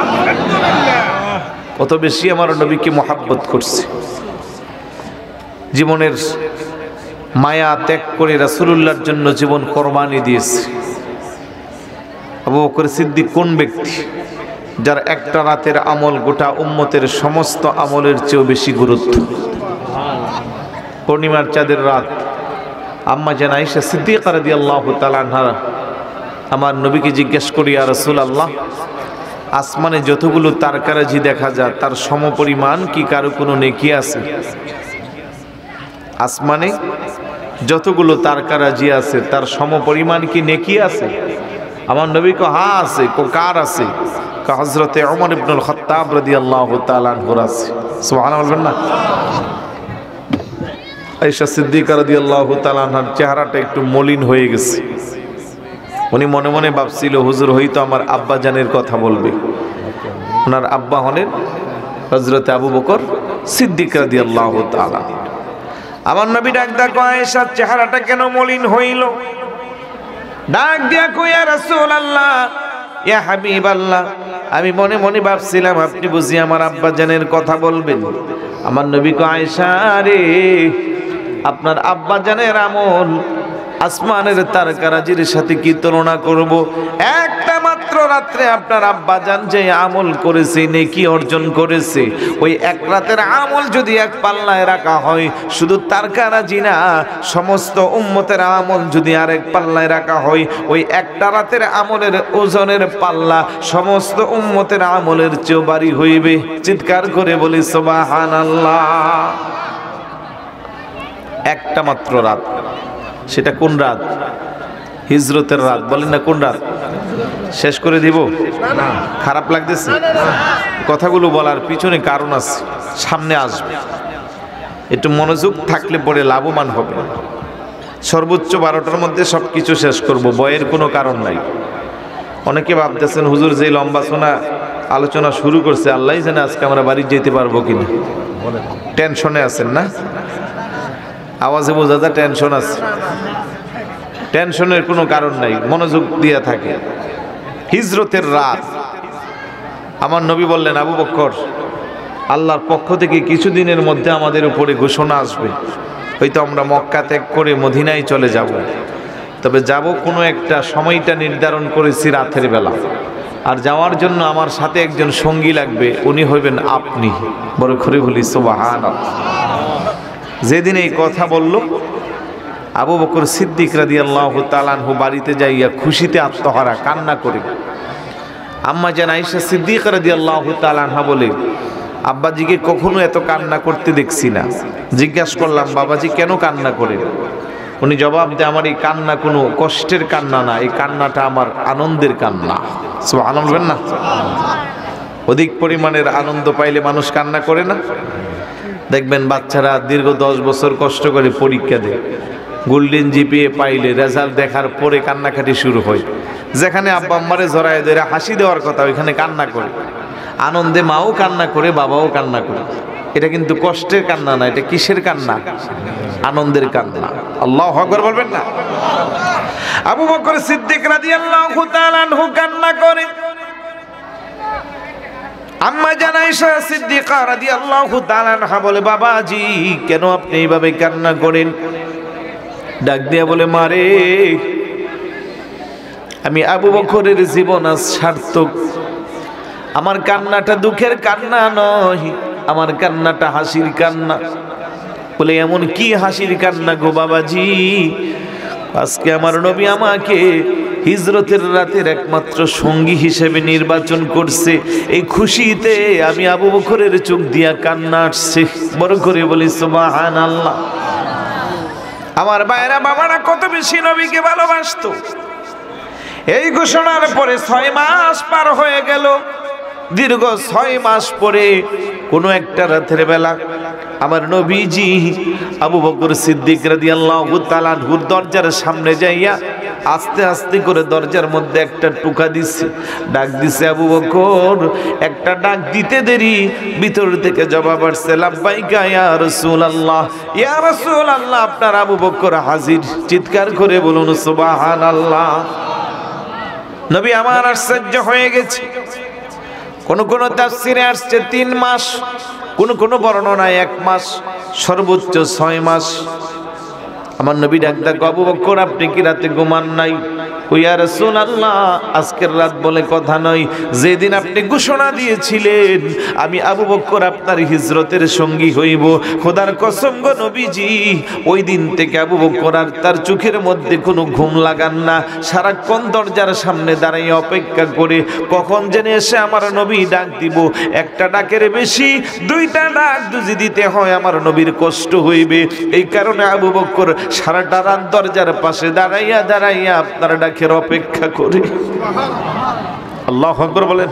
কত বেশি আমার নবীকে মহব্বত করছে, জীবনের মায়া ত্যাগ করে রাসূলুল্লাহর জন্য জীবন কোরবানি দিয়েছে। আবু বকর সিদ্দিক কোন ব্যক্তি যার একটা রাতের আমল গোটা উম্মতের সমস্ত আমলের চেয়েও বেশি গুরুত্ব। পূর্ণিমার চাঁদের রাত আম্মা জান আয়েশা সিদ্দিকা রাদিয়াল্লাহু তাআলা আনহা আমার নবীকে জিজ্ঞেস করি, ইয়া রাসূলুল্লাহ, আসমানে যতগুলো তারকারাজি দেখা যায় তার সমপরিমাণ কি কারো কোনো নেকি আছে? আসমানে যতগুলো তারকারাজি আছে তার সমপরিমাণ কি নেকি আছে? আমার নবী কো হ্যাঁ আছে। কো কার আছে? হযরতে ওমর ইবনুল খাত্তাব রাদিয়াল্লাহু তাআলা আনহুর আছে। সুবহানাল্লাহ বলবেন না? আয়েশা সিদ্দিকা রাদিয়াল্লাহু তাআলা আনহার চেহারাটা একটু মলিন হয়ে গেছে। উনি মনে মনে ভাবছিল হুজুর হয়তো আমার আব্বা জানের কথা বলবে। ওনার আব্বা হলেন হযরতে আবু বকর সিদ্দিক রাদিয়াল্লাহু তাআলা। আমার নবী ডাক দা কয়, আয়েশার চেহারাটা কেন মলিন হইল? ডাক দিয়া কই, ইয়া রাসূলুল্লাহ, ইয়া হাবিবাল্লাহ, আমি মনে মনে ভাবছিলাম আপনি বুঝি আমার আব্বা জানের কথা বলবেন। আমার নবী কয়, আয়েশা রে, আপনার আব্বা জানের আমল আসমানের তারকারাজির সাথে কি তুলনা করব? একটা মাত্র রাত্রে আপনার আব্বা জান যে আমল করেছে, নেকি অর্জন করেছে, ওই এক রাতের আমল যদি এক পাল্লায় রাখা হয়, শুধু তারকারাজি না, সমস্ত উম্মতের আমল যদি আরেক পাল্লায় রাখা হয়, ওই একটা রাতের আমলের ওজনের পাল্লা সমস্ত উম্মতের আমলের চেয়ে ভারী হইবে। চিৎকার করে বলি সুবহানাল্লাহ। একটা মাত্র রাত, সেটা কোন রাত? হিজরতের রাত। বলেন না কোন রাত? শেষ করে দিব? খারাপ লাগতেছে? কথাগুলো বলার পিছনে কারণ আছে, সামনে আসবে। একটু মনোযোগ থাকলে পরে লাভবান হবে। সর্বোচ্চ 12টার মধ্যে সব কিছু শেষ করব, বয়ের কোনো কারণ নাই। অনেকে ভাবতেছেন হুজুর যে লম্বা সোনা আলোচনা শুরু করছে, আল্লাহ জানে আজকে আমরা বাড়ি যেতে পারবো কিনা। টেনশনে আছেন না? আওয়াজে বোঝা যায় টেনশন আছে। টেনশনের কোনো কারণ নাই, মনোযোগ দিয়ে থাকে। হিজরতের রাত আমার নবী বললেন, আবু বকর, আল্লাহর পক্ষ থেকে কিছুদিনের মধ্যে আমাদের উপরে ঘোষণা আসবে, হয়তো আমরা মক্কা ত্যাগ করে মদিনায় চলে যাব। তবে যাব কোনো একটা সময়টা নির্ধারণ করেছি রাতের বেলা, আর যাওয়ার জন্য আমার সাথে একজন সঙ্গী লাগবে, উনি হইবেন আপনি। বড় করে বলি সুবহানাল্লাহ। যেদিন এই কথা বলল, আবু বকর সিদ্দিক রাদিয়াল্লাহু তাআলা আনহু বাড়িতে যাইয়া খুশিতে আত্মহারা, কান্না করে। আম্মা জান আয়েশা সিদ্দিকা রাদিয়াল্লাহু তাআলা আনহা বলে, আব্বাজিকে কখনো এত কান্না করতে দেখছি না। জিজ্ঞাসা করলাম, বাবাজি কেন কান্না করেন? উনি জবাব দেয়, আমার এই কান্না কোনো কষ্টের কান্না না, এই কান্নাটা আমার আনন্দের কান্না। সুবহানাল্লাহ বলবেন না? অধিক পরিমাণের আনন্দ পাইলে মানুষ কান্না করে না? দেখবেন বাচ্চারা দীর্ঘ 10 বছর কষ্ট করে পরীক্ষা দেয়, গোল্ডেন জিপিএ পাইলে রেজাল্ট দেখার পরে কান্নাকাটি শুরু হয়। যেখানে আব্বা আম্মারে জড়ায় ধরে হাসি দেওয়ার কথা, ওইখানে কান্না করে। আনন্দে মাও কান্না করে, বাবাও কান্না করে। এটা কিন্তু কষ্টের কান্না না, এটা কিসের কান্না? আনন্দের কান্না। আল্লাহু আকবার বলবেন না? আবু বকর সিদ্দিক রাদিয়াল্লাহু তাআলা আনহু কান্না করে। আম্মা জান আয়েশা সিদ্দিকা রাদিয়াল্লাহু তাআলা আনহা বলে, বাবাজি কেন আপনি এইভাবে কান্না করেন? ডাক দিয়া বলে, মারে আমি আবু বকরের জীবন আজ সার্থক। আমার কান্নাটা দুঃখের কান্না নয়, আমার কান্নাটা হাসির কান্না। বলে, এমন কি হাসির কান্না গো বাবাজি? আজকে আমার নবী আমাকে হিজরতের রাতের একমাত্র সঙ্গী হিসেবে নির্বাচন করছে, এই খুশিতে আমি আবু বকরের চোখ দিয়া কান্না আসছে। বড় করে বলি সুবহানাল্লাহ। আমার ভাইরা বাবারা কত বেশি নবীকে ভালোবাসতো। এই ঘোষণার পরে 6 মাস পার হয়ে গেল। দীর্ঘ 6 মাস পরে কোনো একটা রাতের বেলা আমার নবীজি আবু বকর সিদ্দিক রাদিয়াল্লাহু তাআলা আনহুর দরজার সামনে যাইয়া আস্তে আস্তে করে দরজার মধ্যে একটা টুকা দিছে, ডাক দিছে আবু বকর। একটা ডাক দিতে দেরি ভিতর থেকে জবাব আসছে, লাব্বাইকা ইয়া রাসূলুল্লাহ, ইয়া রাসূলুল্লাহ, আপনার আবু বকর হাজির। চিৎকার করে বলুন সুবহানাল্লাহ। নবী আমার আশ্চর্য হয়ে গেছে। কোন কোন তাফসীরে আসছে 3 মাস, কোন কোন বর্ণনায় 1 মাস, সর্বোচ্চ 6 মাস। আমার নবী ডাক দেয়, আবু বকর আপনি কি রাতে ঘুমান নাই? ইয়া রাসূলুল্লাহ, আজকের রাত বলে কথা নয়, যেদিন আপনি ঘোষণা দিয়েছিলেন আমি আবু বকর আপনার হিজরতের সঙ্গী হইব, খোদার কসম গো নবীজি, ওই দিন থেকে আবু বকর আর তার চোখের মধ্যে কোনো ঘুম লাগান না। সারাক্ষণ দরজার সামনে দাঁড়িয়ে অপেক্ষা করে কখন যেন এসে আমার নবী ডাক দিব। একটা ডাকের বেশি 2টা ডাক যদি দিতে হয় আমার নবীর কষ্ট হইবে। এই কারণে আবু বকর সারাটা রাত দরজার পাশে দাঁড়াইয়া দাঁড়াইয়া আপনার ডাকের অপেক্ষা করে। আল্লাহু আকবার বলেন।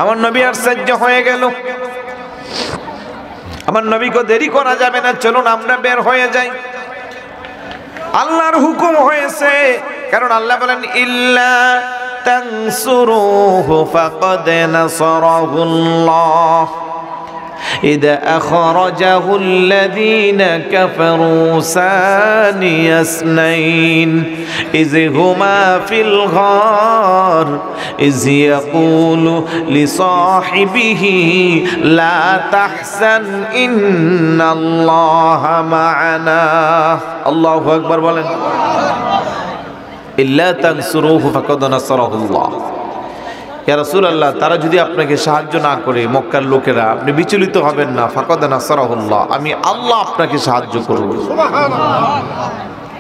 আমার নবী আশ্চর্য হয়ে গেল। আমার নবীকে দেরি করা যাবে না, চলুন আমরা বের হয়ে যাই। আল্লাহর হুকুম হয়েছে, কারণ আল্লাহ বলেন, ইল্লা তানসুরুহু ফাকাদ নাসারাহুল্লাহ إذا أخرجه الذين كفروا ثاني اثنين إذ هما في الغار إذ يقول لصاحبه لا تحزن إن الله معنا الله أكبر বলেন إلا تنصروه فقد نصره الله। ইয়া রাসূলুল্লাহ, তারা যদি আপনাকে সাহায্য না করে, মক্কার লোকেরা, আপনি বিচলিত হবেন না। ফাকাদ নাসারাহুল্লাহ, আমি আল্লাহ আপনাকে সাহায্য করব। সুবহানাল্লাহ।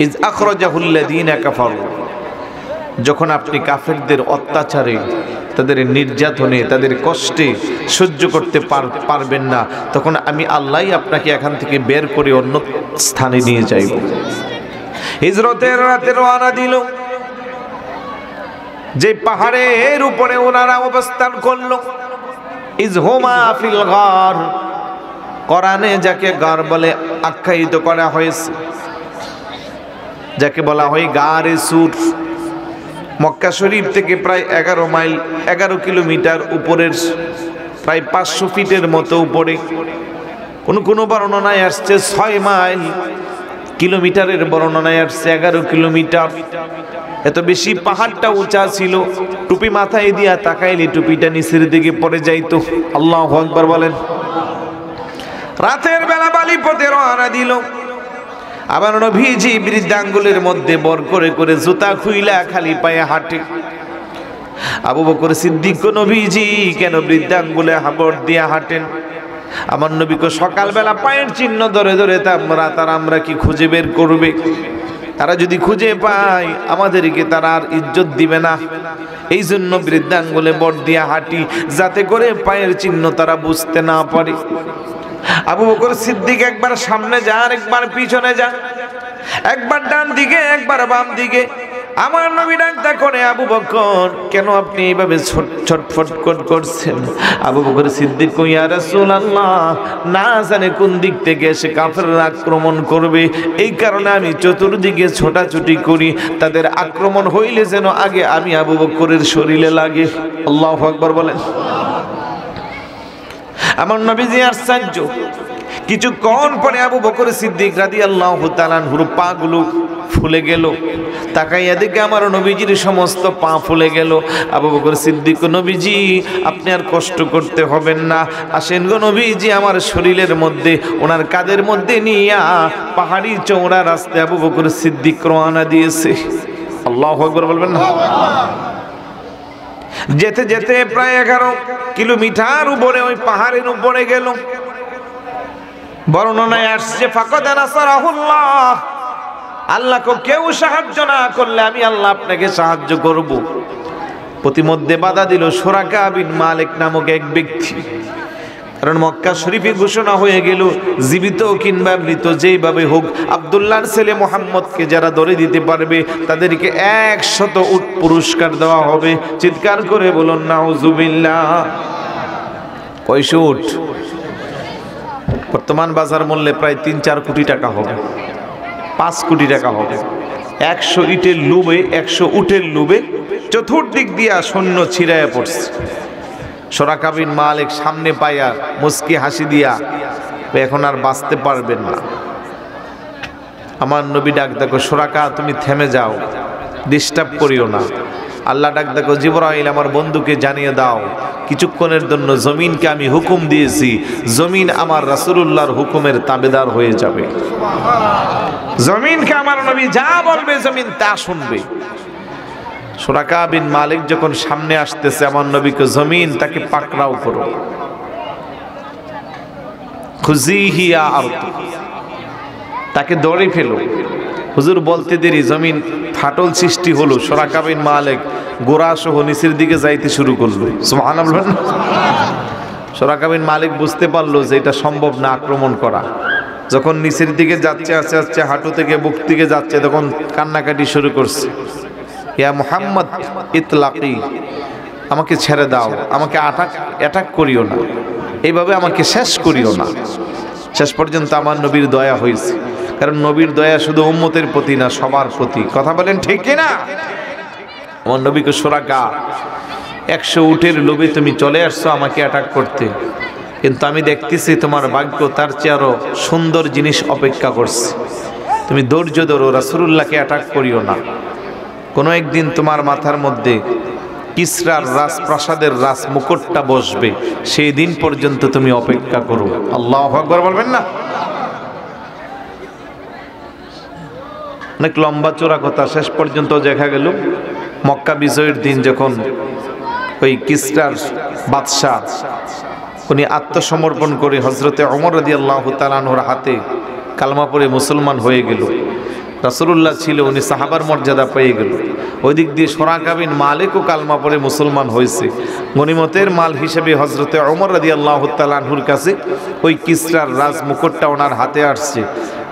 ইজ আখরাজাহুল্লাযীনা কাফারু, যখন আপনি কাফেরদের অত্যাচারে, তাদের নির্যাতনে, তাদের কষ্টে সহ্য করতে পারবেন না, তখন আমি আল্লাহই আপনাকে এখান থেকে বের করে অন্য স্থানে নিয়ে যাইব। হিজরতের রাতে রওনা দিল। যে পাহাড়ের উপরে ওনারা অবস্থান করলো, ইজহুমা ফিল গার, কোরআনে যাকে গার বলে আখ্যায়িত করা হয়েছে, যাকে বলা হয় গারে সুর। মক্কা শরীফ থেকে প্রায় 11 মাইল, 11 কিলোমিটার উপরের, প্রায় 500 ফিটের মতো উপরে। কোন কোন বর্ণনায় আসছে 6 মাইল, কিলোমিটারের বর্ণনায় আসছে 11 কিলোমিটার। এত বেশি পাহাড়টা উঁচা ছিল, টুপি মাথায় দিয়া তাকাইলে টুপিটা নিচের দিকে পড়ে যাইতো। আল্লাহু আকবার বলেন। রাতের বেলা বালিপথে রওনা দিল। আবার নবীজি বৃদ্ধাঙ্গুলের মধ্যে বর করে করে জুতা খুইলা খালি পায়ে হাঁটে। আবু বকর সিদ্দিক নবীজি কেন বৃদ্ধাঙ্গুলে হাবর দিয়া হাঁটেন? আমার নবীকে সকালবেলা পায়ের চিহ্ন ধরে ধরে আমরা কি খুঁজে বের করবে? তারা যদি খুঁজে পায় আমাদেরকে তারা আর ইজ্জত দিবে না। এই জন্য বৃদ্ধাঙ্গুলে বর দিয়া হাঁটি, যাতে করে পায়ের চিহ্ন তারা বুঝতে না পারে। আবু বকর সিদ্দিক একবার সামনে যান, একবার পিছনে যান, একবার ডান দিকে, একবার বাম দিকে। আমার নবী ডাকটা করে, আবু বকর কেন আপনি এইভাবে ছটফট করছেন? আবু বকর সিদ্দিক কই, ইয়া রাসূলুল্লাহ, না জানে কোন দিক থেকে এসে কাফেররা আক্রমণ করবে, এই কারণে আমি চতুর্দিকে ছোটাছুটি করি, তাদের আক্রমণ হইলে যেন আগে আমি আবু বকরের শরীরে লাগে। আল্লাহু আকবার বলেন। আমার নবীজি আশ্চর্য। কিছুক্ষণ পরে আবু বকর সিদ্দিক রাদিয়াল্লাহু তাআলা আনহুর পা গুলো ফুলে গেল। তাকাইয়া দেখে আমার নবীজির সমস্ত পা ফুলে গেল। আবু বকর সিদ্দিক, নবীজি আপনি আর কষ্ট করতে হবেন না, আসেন গো নবীজি আমার শরীরের মধ্যে, ওনার কাঁধের মধ্যে নিয়া পাহাড়ি চওড়া রাস্তায় আবু বকর সিদ্দিক রওনা দিয়েছে। আল্লাহু আকবার বলবেন না? যেতে যেতে প্রায় 11 কিলোমিটার উপরে ওই পাহাড়ের উপরে গেল। বর্ণনায় আসছে ফাকাদ নাসারাহুল্লাহ, আল্লাহকে কেউ সাহায্য না করলে আমি আল্লাহ আপনাকে সাহায্য করব। প্রতিমধ্যে বাধা দিল সুরাকা বিন মালিক নামক এক ব্যক্তি। কারণ মক্কা শরীফে ঘোষণা হয়ে গেল জীবিত কিংবা মৃত যেইভাবে হোক আব্দুল্লাহর ছেলে মুহাম্মদকে যারা ধরে দিতে পারবে তাদেরকে 100 উট পুরস্কার দেওয়া হবে। চিৎকার করে বলুন নাউজুবিল্লাহ। কয়শো উট? বর্তমান বাজার মূল্যে প্রায় 3-4 কোটি টাকা হবে, 5 কোটি টাকা হবে। 100 ইটের লোভে, 100 উটের লোভে চতুর্দিক দিয়া সৈন্য ছিড়াইয়া পড়ছে। সুরাকা বিন মালিক সামনে পাইয়া মুস্কি হাসি দিয়া এখন আর বাঁচতে পারবেন না। আমার নবী ডাক দেখো, সুরাকা তুমি থেমে যাও, ডিস্টার্ব করিও না। আল্লাহ ডাক দেখো, জিবরাইল আমার বন্ধুকে জানিয়ে দাও কিছুক্ষণের জন্য জমিনকে আমি হুকুম দিয়েছি, জমিন আমার রাসূলুল্লাহর হুকুমের তাবেদার হয়ে যাবে। জমিনকে আমার নবী যা বলবে জমিন তা শুনবে। সুরাকা বিন মালিক যখন সামনে আসতেছে আমার নবীকে, জমিন তাকে পাকড়াও করো, খুজিহি ইয়া আরদ, তাকে ধরে ফেলো। হুজুর বলতে দেরি জমিন ফাটল সৃষ্টি হলো। সুরাকা বিন মালিক গোরা সহ নিচের দিকে যাইতে শুরু করলো। সুবহানাল্লাহ। সুরাকা বিন মালিক বুঝতে পারলো যে এটা সম্ভব না আক্রমণ করা। যখন নিচের দিকে যাচ্ছে আস্তে আস্তে হাঁটু থেকে বুক থেকে যাচ্ছে, তখন কান্নাকাটি শুরু করছে। ইয়া মুহাম্মদ ইতলাকি, আমাকে ছেড়ে দাও, আমাকে অ্যাটাক করিও না, এইভাবে আমাকে শেষ করিও না। শেষ পর্যন্ত আমার নবীর দয়া হয়েছে, কারণ নবীর দয়া শুধু উম্মতের প্রতি না, সবার প্রতি। কথা বলেন ঠিক কিনা? আমার নবীকে সুরাকা 100 উটের লোভে তুমি চলে আসছো আমাকে অ্যাটাক করতে, কিন্তু আমি দেখতেছি তোমার ভাগ্য তার চেয়ে আরো সুন্দর জিনিস অপেক্ষা করছে। তুমি ধৈর্য ধরো, রাসূলুল্লাহকে অ্যাটাক করিও না। কোনো একদিন তোমার মাথার মধ্যে কিসরার রাজপ্রাসাদের রাজ মুকুটটা বসবে, সেই দিন পর্যন্ত তুমি অপেক্ষা করো। আল্লাহু আকবার বলবেন না? অনেক লম্বা চোরা কথা। শেষ পর্যন্ত দেখা গেল মক্কা বিজয়ের দিন যখন ওই কিসরার বাদশাহ উনি আত্মসমর্পণ করে হযরতে ওমর রাদিয়াল্লাহু তাআলা আনহুর হাতে কালমা পড়ে মুসলমান হয়ে গেল। রাসূলুল্লাহ ছিল, উনি সাহাবার মর্যাদা পেয়ে গেল। ওই দিক দিয়ে সুরাকা বিন মালিকও কালমা পড়ে মুসলমান হয়েছে। গনিমতের মাল হিসেবে হযরতে ওমর রাদিয়াল্লাহু তাআলা আনহুর কাছে ওই কিসরার রাজ মুকুটটা ওনার হাতে আসছে।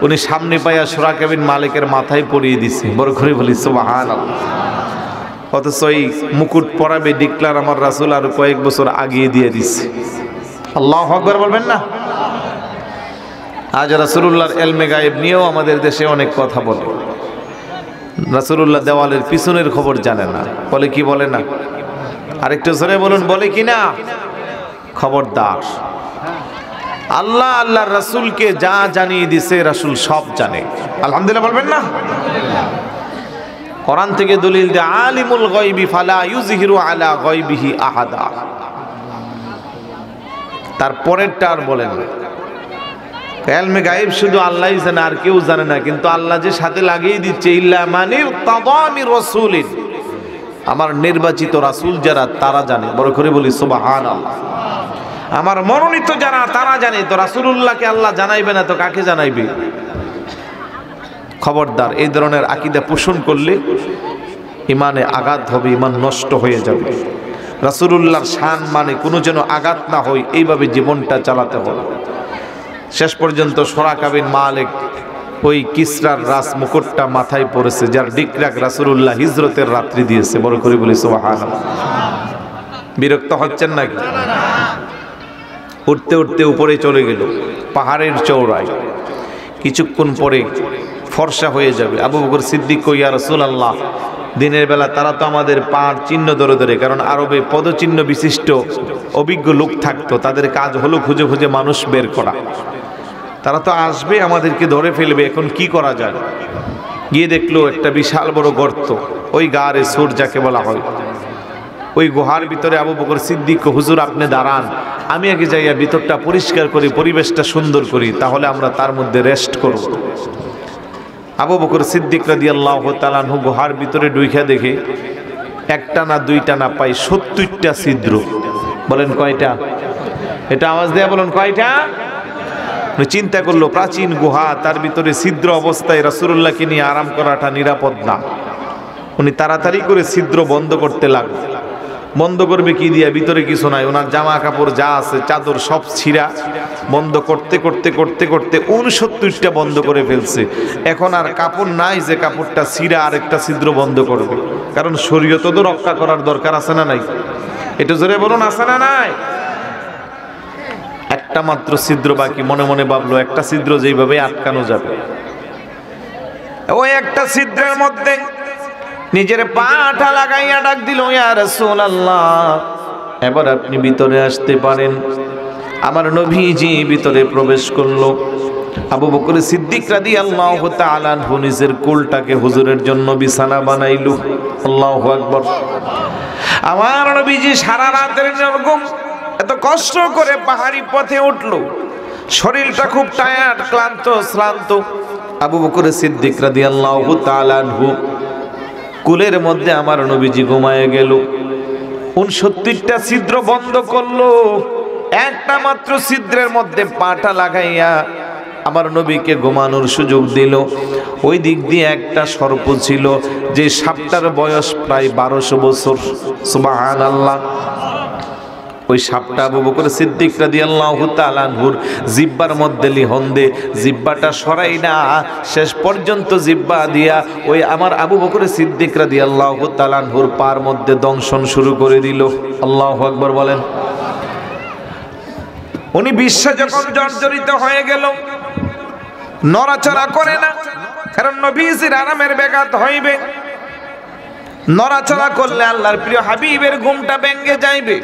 উনি সামনে পাইয়া সুরাকা বিন মালিকের মাথায় পরিয়ে দিছে। বড় করে বলি সুবহানাল্লাহ। অথচ এই মুকুট পরাবে ডিক্লার আমার রাসূল আর কয়েক বছর আগিয়ে দিয়ে দিছে। আল্লাহু আকবার বলবেন না? আজ রাসূলুল্লাহর ইলমে গায়েব নিয়েও আমাদের দেশে অনেক কথা বলে। রাসূলুল্লাহ দেওয়ালের পিছনের খবর জানে না, বলে কি বলে না? আরেকটু জোরে বলুন, বলে কি না? খবরদার। আল্লাহ আল্লাহর রাসূলকে যা জানিয়ে দিছে রাসূল সব জানে। আলহামদুলিল্লাহ বলবেন না? কোরআন থেকে দলিল দেয় আলিমুল গায়বি ফালা ইউযহিরু আলা গায়বিহি আহাদা। তারপরেরটা আর বলেন না। ইলমে গায়েব শুধু আল্লাহই জানে, আর কেউ জানে না। কিন্তু আল্লাহ যে সাথে লাগিয়ে দিচ্ছে ইল্লা মানির তাদামি রাসূলিন, আমার নির্বাচিত রাসূল যারা তারা জানে। বড় করে বলি সুবহানাল্লাহ। আমার মনোনীত যারা তারা জানে। তো রাসূলুল্লাহকে আল্লাহ জানাইবে না তো কাকে জানাইবে? খবরদার, এই ধরনের আকীদা পোষণ করলে ইমানে আঘাত হবে, ইমান নষ্ট হয়ে যাবে। রাসূলুল্লাহর শান মানে কোনো যেন আঘাত না হয়, এইভাবে জীবনটা চালাতে হবে। শেষ পর্যন্ত সুরাকা বিন মালিক ওই কিসরার রাজ মুকুটটা মাথায় পড়েছে, যার ডিকরাক রাসূলুল্লাহ হিজরতের রাত্রি দিয়েছে। বড় করে বলি সুবহানাল্লাহ। বিরক্ত হচ্ছেন নাকি? উঠতে উঠতে উপরে চলে গেল পাহাড়ের চওড়ায়। কিছুক্ষণ পরে ফর্সা হয়ে যাবে। আবু বকর সিদ্দিক কই, ইয়া রাসূলুল্লাহ দিনের বেলা তারা তো আমাদের পার চিহ্ন ধরে ধরে, কারণ আরবে পদচিহ্ন বিশিষ্ট অভিজ্ঞ লোক থাকতো, তাদের কাজ হলো খুঁজে খুঁজে মানুষ বের করা। তারা তো আসবে, আমাদেরকে ধরে ফেলবে, এখন কি করা যায়? গিয়ে দেখলো একটা বিশাল বড় গর্ত, ওই গারে সুর যাকে বলা হয়, ওই গুহার ভিতরে আবু বকর সিদ্দিক, হুজুর আপনি দাঁড়ান, আমি আগে যাইয়া ভিতরটা পরিষ্কার করি, পরিবেশটা সুন্দর করি, তাহলে আমরা তার মধ্যে রেস্ট করব। আবু বকর সিদ্দিক রাদিয়াল্লাহু তাআলা আনহু গুহার ভিতরে ঢুইকা দেখে একটা না দুইটা না পাই 70টা ছিদ্র। বলেন কয়টা? এটা আওয়াজ দেয়া বলেন কয়টা? চিন্তা করলো প্রাচীন গুহা, তার ভিতরে ছিদ্র অবস্থায় রাসূলুল্লাহকে নিয়ে আরাম করাটা নিরাপদ না। উনি তাড়াতাড়ি করে ছিদ্র বন্ধ করতে লাগলো। বন্ধ করবে কি দিয়া? ভিতরে কিছু নাই, ওনার জামা কাপড় যা আছে চাদর সব ছিঁড়া। বন্ধ করতে করতে করতে করতে 69টা বন্ধ করে ফেলছে। এখন আর কাপড় নাই যে কাপড়টা ছিঁড়া আরেকটা ছিদ্র বন্ধ করবে, কারণ শরীয়ত তো রক্ষা করার দরকার আছে না নাই? এটা জোরে বলুন, আছে না নাই? একটা মাত্র ছিদ্র বাকি। মনে মনে ভাবলো একটা ছিদ্র যেইভাবে আটকানো যাবে, ওই একটা ছিদ্রের মধ্যে নিজের পাটা লাগাইয়া ডাক দিল, ইয়া রাসূলুল্লাহ, এবার আপনি ভিতরে আসতে পারেন। আমার নবীজি ভিতরে প্রবেশ করলো। আবু বকর সিদ্দিক রাদিয়াল্লাহু তাআলা আনহু নিজের কোলটাকে হুজুরের জন্য বিছানা বানাইলো। আল্লাহু আকবার। আমার নবীজি সারা রাতের এরকম এত কষ্ট করে পাহাড়ি পথে উঠলো, শরীরটা খুব টায়ার্ড, ক্লান্ত শ্রান্ত। আবু বকর সিদ্দিক রাদিয়াল্লাহু তাআলা আনহু কুলের মধ্যে আমার নবীজি ঘুমায় গেল। 69টা ছিদ্র বন্ধ করলো, একটা মাত্র ছিদ্রের মধ্যে পাটা লাগাইয়া আমার নবীকে ঘুমানোর সুযোগ দিল। ওই দিক দিয়ে একটা সর্প ছিল, যে সাপটার বয়স প্রায় 1200 বছর। সুবহানাল্লাহ। ওই সাপটা আবু বকর সিদ্দিক রাদিয়াল্লাহু তাআলা আনহুর জিহ্বার মধ্যে লিহন্দে, জিহ্বাটা সরাই না, শেষ পর্যন্ত জিহ্বা দিয়া ওই আমার আবু বকর সিদ্দিক রাদিয়াল্লাহু তাআলা আনহুর পার মধ্যে দংশন শুরু করে দিল। আল্লাহু আকবার বলেন। উনি বিশ্বে যখন জর্জরিত হয়ে গেল, নড়াচড়া করে না, কারণ নবীজির আরামের ব্যাঘাত হইবে। নড়াচড়া করলে আল্লাহর প্রিয় হাবিবের ঘুমটা ভেঙে যাইবে।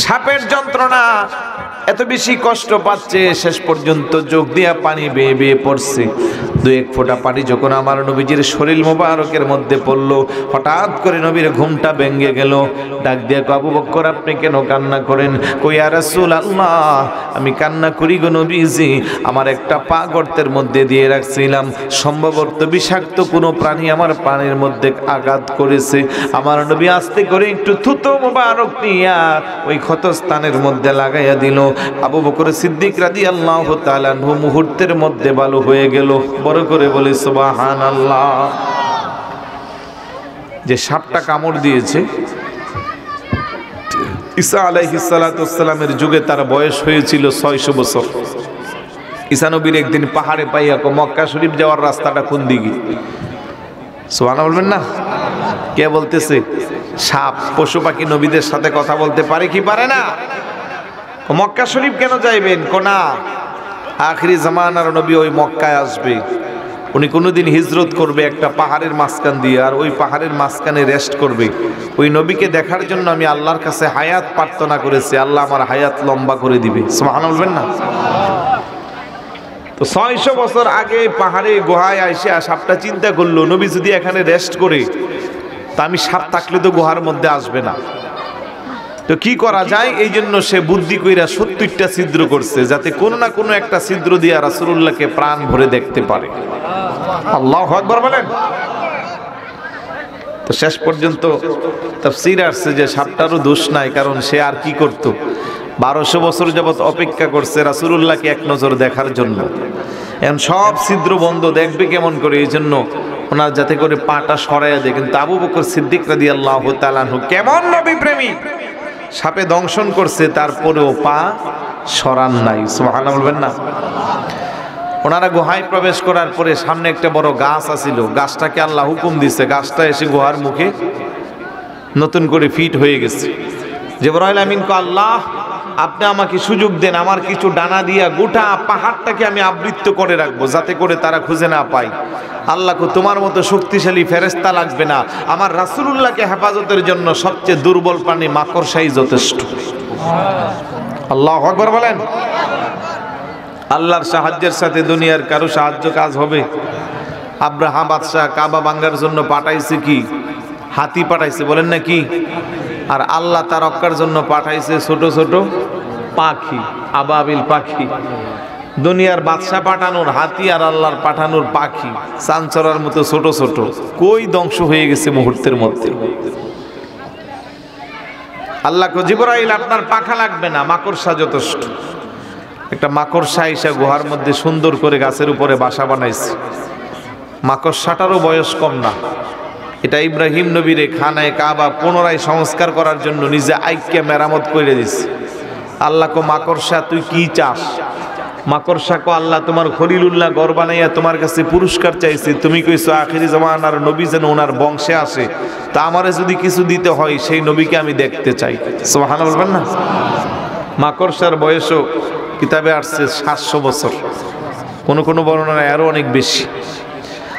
সাপের যন্ত্রণা, এত বেশি কষ্ট পাচ্ছে, শেষ পর্যন্ত চোখ দিয়া পানি বেয়ে বেয়ে পড়ছে। দু এক ফোঁটা পানি যখন আমার নবীজির শরীর মোবারকের মধ্যে পড়লো, হঠাৎ করে নবীর ঘুমটা ভেঙে গেল। ডাক দিয়া আবু বকর, আপনি কেন কান্না করেন? কই ইয়া রাসূলুল্লাহ, আমি কান্না করি গো নবীজি, আমার একটা পা গর্তের মধ্যে দিয়ে রাখছিলাম, সম্ভবত বিষাক্ত কোনো প্রাণী আমার পানির মধ্যে আঘাত করেছে। আমার নবী আস্তে করে একটু থুতো মোবারক নিয়া ওই ক্ষতস্থানের মধ্যে লাগাইয়া দিল। আবু বকর সিদ্দিক রাদিয়াল্লাহু তাআলা আনহু মুহূর্তের মধ্যে ভালো হয়ে গেল। বড় করে বলি সুবহানাল্লাহ। যে সাপটা কামড় দিয়েছে, ঈসা আলাইহিস সালাতু ওয়াসসালামের যুগে তার বয়স হয়েছিল 600 বছর। ঈসা নবীর একদিন পাহাড়ে পাইয়া মক্কা শরীফ যাওয়ার রাস্তাটা কোন দিকে? সুবহানাল্লাহ বলবেন না? কে বলতেছে? সাপ, পশু পাখি নবীদের সাথে কথা বলতে পারে কি পারে না? মক্কা শরীফ কেন যাইবেন? কোনা আখিরি জামানার নবী ওই মক্কায় আসবে। উনি কোনোদিন হিজরত করবে একটা পাহাড়ের মাঝখান দিয়ে, আর ওই পাহাড়ের মাঝখানে রেস্ট করবে। ওই নবীকে দেখার জন্য আমি আল্লাহর কাছে হায়াত প্রার্থনা করেছি, আল্লাহ আমার হায়াত লম্বা করে দিবে। সুবহানাল্লাহ বলবেন না? তো 600 বছর আগে পাহাড়ে গুহায় আইসে সাপটা চিন্তা করলো, নবী যদি এখানে রেস্ট করে, তা আমি সাপ থাকলে তো গুহার মধ্যে আসবে না, তো কি করা যায়? এই জন্য সে বুদ্ধি কইরা 70টা ছিদ্র করছে, যাতে কোনো না কোনো একটা ছিদ্র দিয়া রাসূলুল্লাহকে প্রাণ ভরে দেখতে পারে। আল্লাহু আকবার বলেন। তো শেষ পর্যন্ত তাফসীরে আসছে যে সাপটারও দোষ নাই, কারণ সে আর কি করত? 1200 বছর যাবত অপেক্ষা করছে রাসূলুল্লাহকে এক নজর দেখার জন্য। এখন সব ছিদ্র বন্ধ, দেখবে কেমন করে? এই জন্য ওনার যাতে করে পাটা সরাইয়া দেয়। কিন্তু আবু বকর সিদ্দিক রাদিয়াল্লাহু তাআলা আনহু কেমন নবী প্রেমী, সাপে দংশন করছে তারপরেও পা সরান নাই। সুবহানাল্লাহ বলবেন না? ওনারা গুহায় প্রবেশ করার পরে সামনে একটা বড় গাছ আছিল, গাছটাকে আল্লাহ হুকুম দিছে, গাছটা এসে গুহার মুখে নতুন করে ফিট হয়ে গেছে। জিবরাইল আমিন কো, আল্লাহ আপনি আমাকে সুযোগ দেন, আমার কিছু ডানা দিয়া গোটা পাহাড়টাকে আমি আবৃত করে রাখবো, যাতে করে তারা খুঁজে না পায়। আল্লাহকে তোমার মতো শক্তিশালী ফেরেশতা লাগবে না, আমার রাসূলুল্লাহকে হেফাজতের জন্য সবচেয়ে দুর্বল প্রাণী মাকড়সাই যথেষ্ট। আল্লাহু আকবার বলেন। আল্লাহর সাহায্যের সাথে দুনিয়ার কারো সাহায্য কাজ হবে? আব্রাহা বাদশাহ কাবা ভাঙার জন্য পাঠাইছে কি? হাতি পাঠাইছে, বলেন না কি? আর আল্লাহ তার রক্ষার জন্য পাঠাইছে ছোট ছোট পাখি, আবাবিল পাখি। দুনিয়ার বাদশা পাঠানোর হাতি আর আল্লাহর পাঠানোর পাখি চাঞ্চরার মতো ছোট ছোট, কই ধ্বংস হয়ে গেছে মুহূর্তের মধ্যে। আল্লাহ কো জিবরাইল আপনার পাখা লাগবে না, মাকড়সা যথেষ্ট। একটা মাকড়সা এসে গুহার মধ্যে সুন্দর করে গাছের উপরে বাসা বানাইছে। মাকড়সাটারও বয়স কম না। এটা ইব্রাহিম নবীরে খানায় কাবা পুনরায় সংস্কার করার জন্য নিজে আইক্যা মেরামত করে দিছে। আল্লাহ কো মাকড়সা তুই কি চাস? মাকড়সা কো আল্লাহ তোমার খলিলুল্লাহ গড় বানাইয়া তোমার কাছে পুরস্কার চাইছে, তুমি কইছো আখিরি জামানার নবী যেন ওনার বংশে আসে, তা আমারে যদি কিছু দিতে হয় সেই নবীকে আমি দেখতে চাই। সুবহানাল্লাহ বলবেন না? মাকড়সার বয়সও কিতাবে আসছে 700 বছর, কোন কোন বর্ণনায় আরো অনেক বেশি।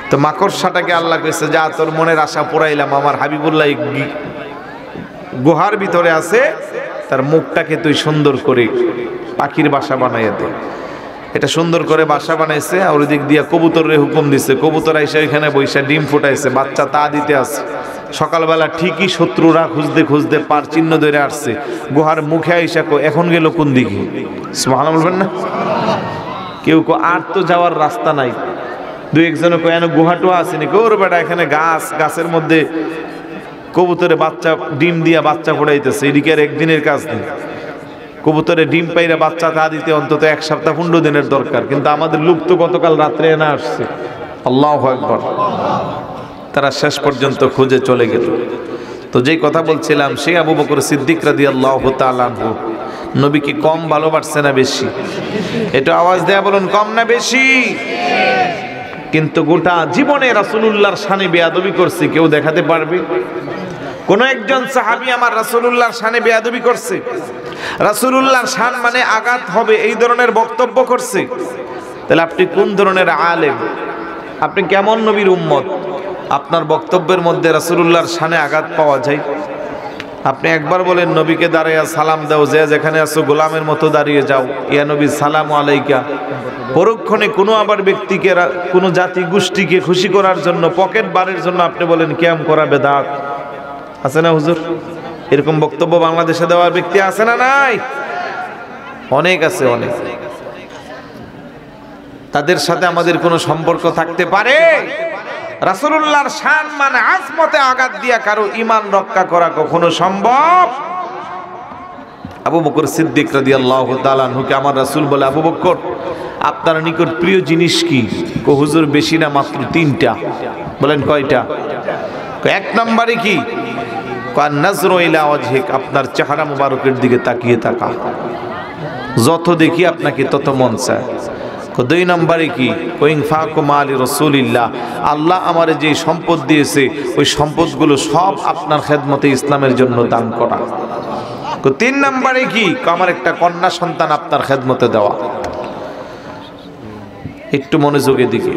তো মাকড়সাটাকে আল্লাহ কইছে যা তোর মনের আশা পুরাইলাম, আমার হাবিবুল্লাহ গুহার ভিতরে আছে, তার মুখটাকে তুই সুন্দর করে পাখির বাসা বানাইয়া দে। এটা সুন্দর করে বাসা বানাইছে, আর ওই দিক দিয়া কবুতরের হুকুম দিছে, কবুতর আইসা এখানে বৈশা ডিম ফুটাইছে, বাচ্চা তা দিতে আছে। সকালবেলা ঠিকই শত্রুরা খুঁজতে খুঁজতে পার চিহ্ন ধরে আসছে, গুহার মুখে আইসা কো এখন গেল কোন দিকে? সুবহানাল্লাহ বলবেন না? কেউ কো আর তো যাওয়ার রাস্তা নাই, দুই একজনে কো এন গুহাটো আসেনি, ওর বেটা এখানে গাছ, গাছের মধ্যে কবুতরে বাচ্চা ডিম দিয়া বাচ্চা ফোটাইতেছে, এদিকে আর একদিনের কাজ নেই। কবুতরে ডিম পাইরা বাচ্চা তা দিতে অন্তত 1 সপ্তাহ 15 দিনের দরকার, কিন্তু আমাদের লোক তো গতকাল রাত্রে এনে আসছে। আল্লাহু আকবার। তারা শেষ পর্যন্ত খুঁজে চলে গেল। তো যেই কথা বলছিলাম, সেই আবু বকর সিদ্দিক রাদিয়াল্লাহু তাআলা আনহু নবীকে কম ভালোবাসছে না বেশি? এটা আওয়াজ দেয়া বলুন, কম না বেশি? কিন্তু গোটা জীবনে রাসূলুল্লাহর শানে বেয়াদবি করছে, কেউ দেখাতে পারবে? কোন একজন সাহাবী আমার রাসূলুল্লাহর শানে বেয়াদবি করছে, রাসূলুল্লাহর শান মানে আঘাত হবে এই ধরনের বক্তব্য করছে? তাহলে আপনি কোন ধরনের আলেম? আপনি কেমন নবীর উম্মত? আপনার বক্তব্যের মধ্যে রাসূলুল্লাহর শানে আঘাত পাওয়া যায়? আপনি একবার বলেন নবীকে দাঁড়াইয়া সালাম দাও, যে যেখানে আছো গোলামের মতো দাঁড়িয়ে যাও, ইয়া নবী সালামু আলাইকা। পরক্ষণে কোনো আবার ব্যক্তিকে, কোনো জাতি গোষ্ঠীকে খুশি করার জন্য, পকেট বারের জন্য আপনি বলেন কিয়াম করা বেদাত। আছে না হুজুর? এরকম বক্তব্য বাংলাদেশে দেওয়ার ব্যক্তি আছে না নাই? অনেক আছে, অনেক। তাদের সাথে আমাদের কোনো সম্পর্ক থাকতে পারে? রাসূলুল্লাহর শান মানে আজমতে আঘাত দিয়া কারো ঈমান রক্ষা করা কখনো সম্ভব? আবু বকর সিদ্দিক রাদিয়াল্লাহু তাআলা আনহুকে আমার রাসূল বলে, আবু বকর আপনার নিকট প্রিয় জিনিস কি? কো হুজুর বেশি না, মাত্র 3টা। বলেন কয়টা? 1 নম্বরে কি? কান নাজরু ইলা ওয়াজহিক, আপনার চেহারা মুবারকের দিকে তাকিয়ে থাকা, যত দেখি আপনাকে তত মন চায়। 2 নম্বরে কি? ইনফাকু মালি রাসূলিল্লাহ, আল্লাহ আমারে যে সম্পদ দিয়েছে ওই সম্পদগুলো সব আপনার খেদমতে ইসলামের জন্য দান করা। 3 নম্বরে কি? আমার একটা কন্যা সন্তান আপনার খেদমতে দেওয়া। একটু মনোযোগের দিকে,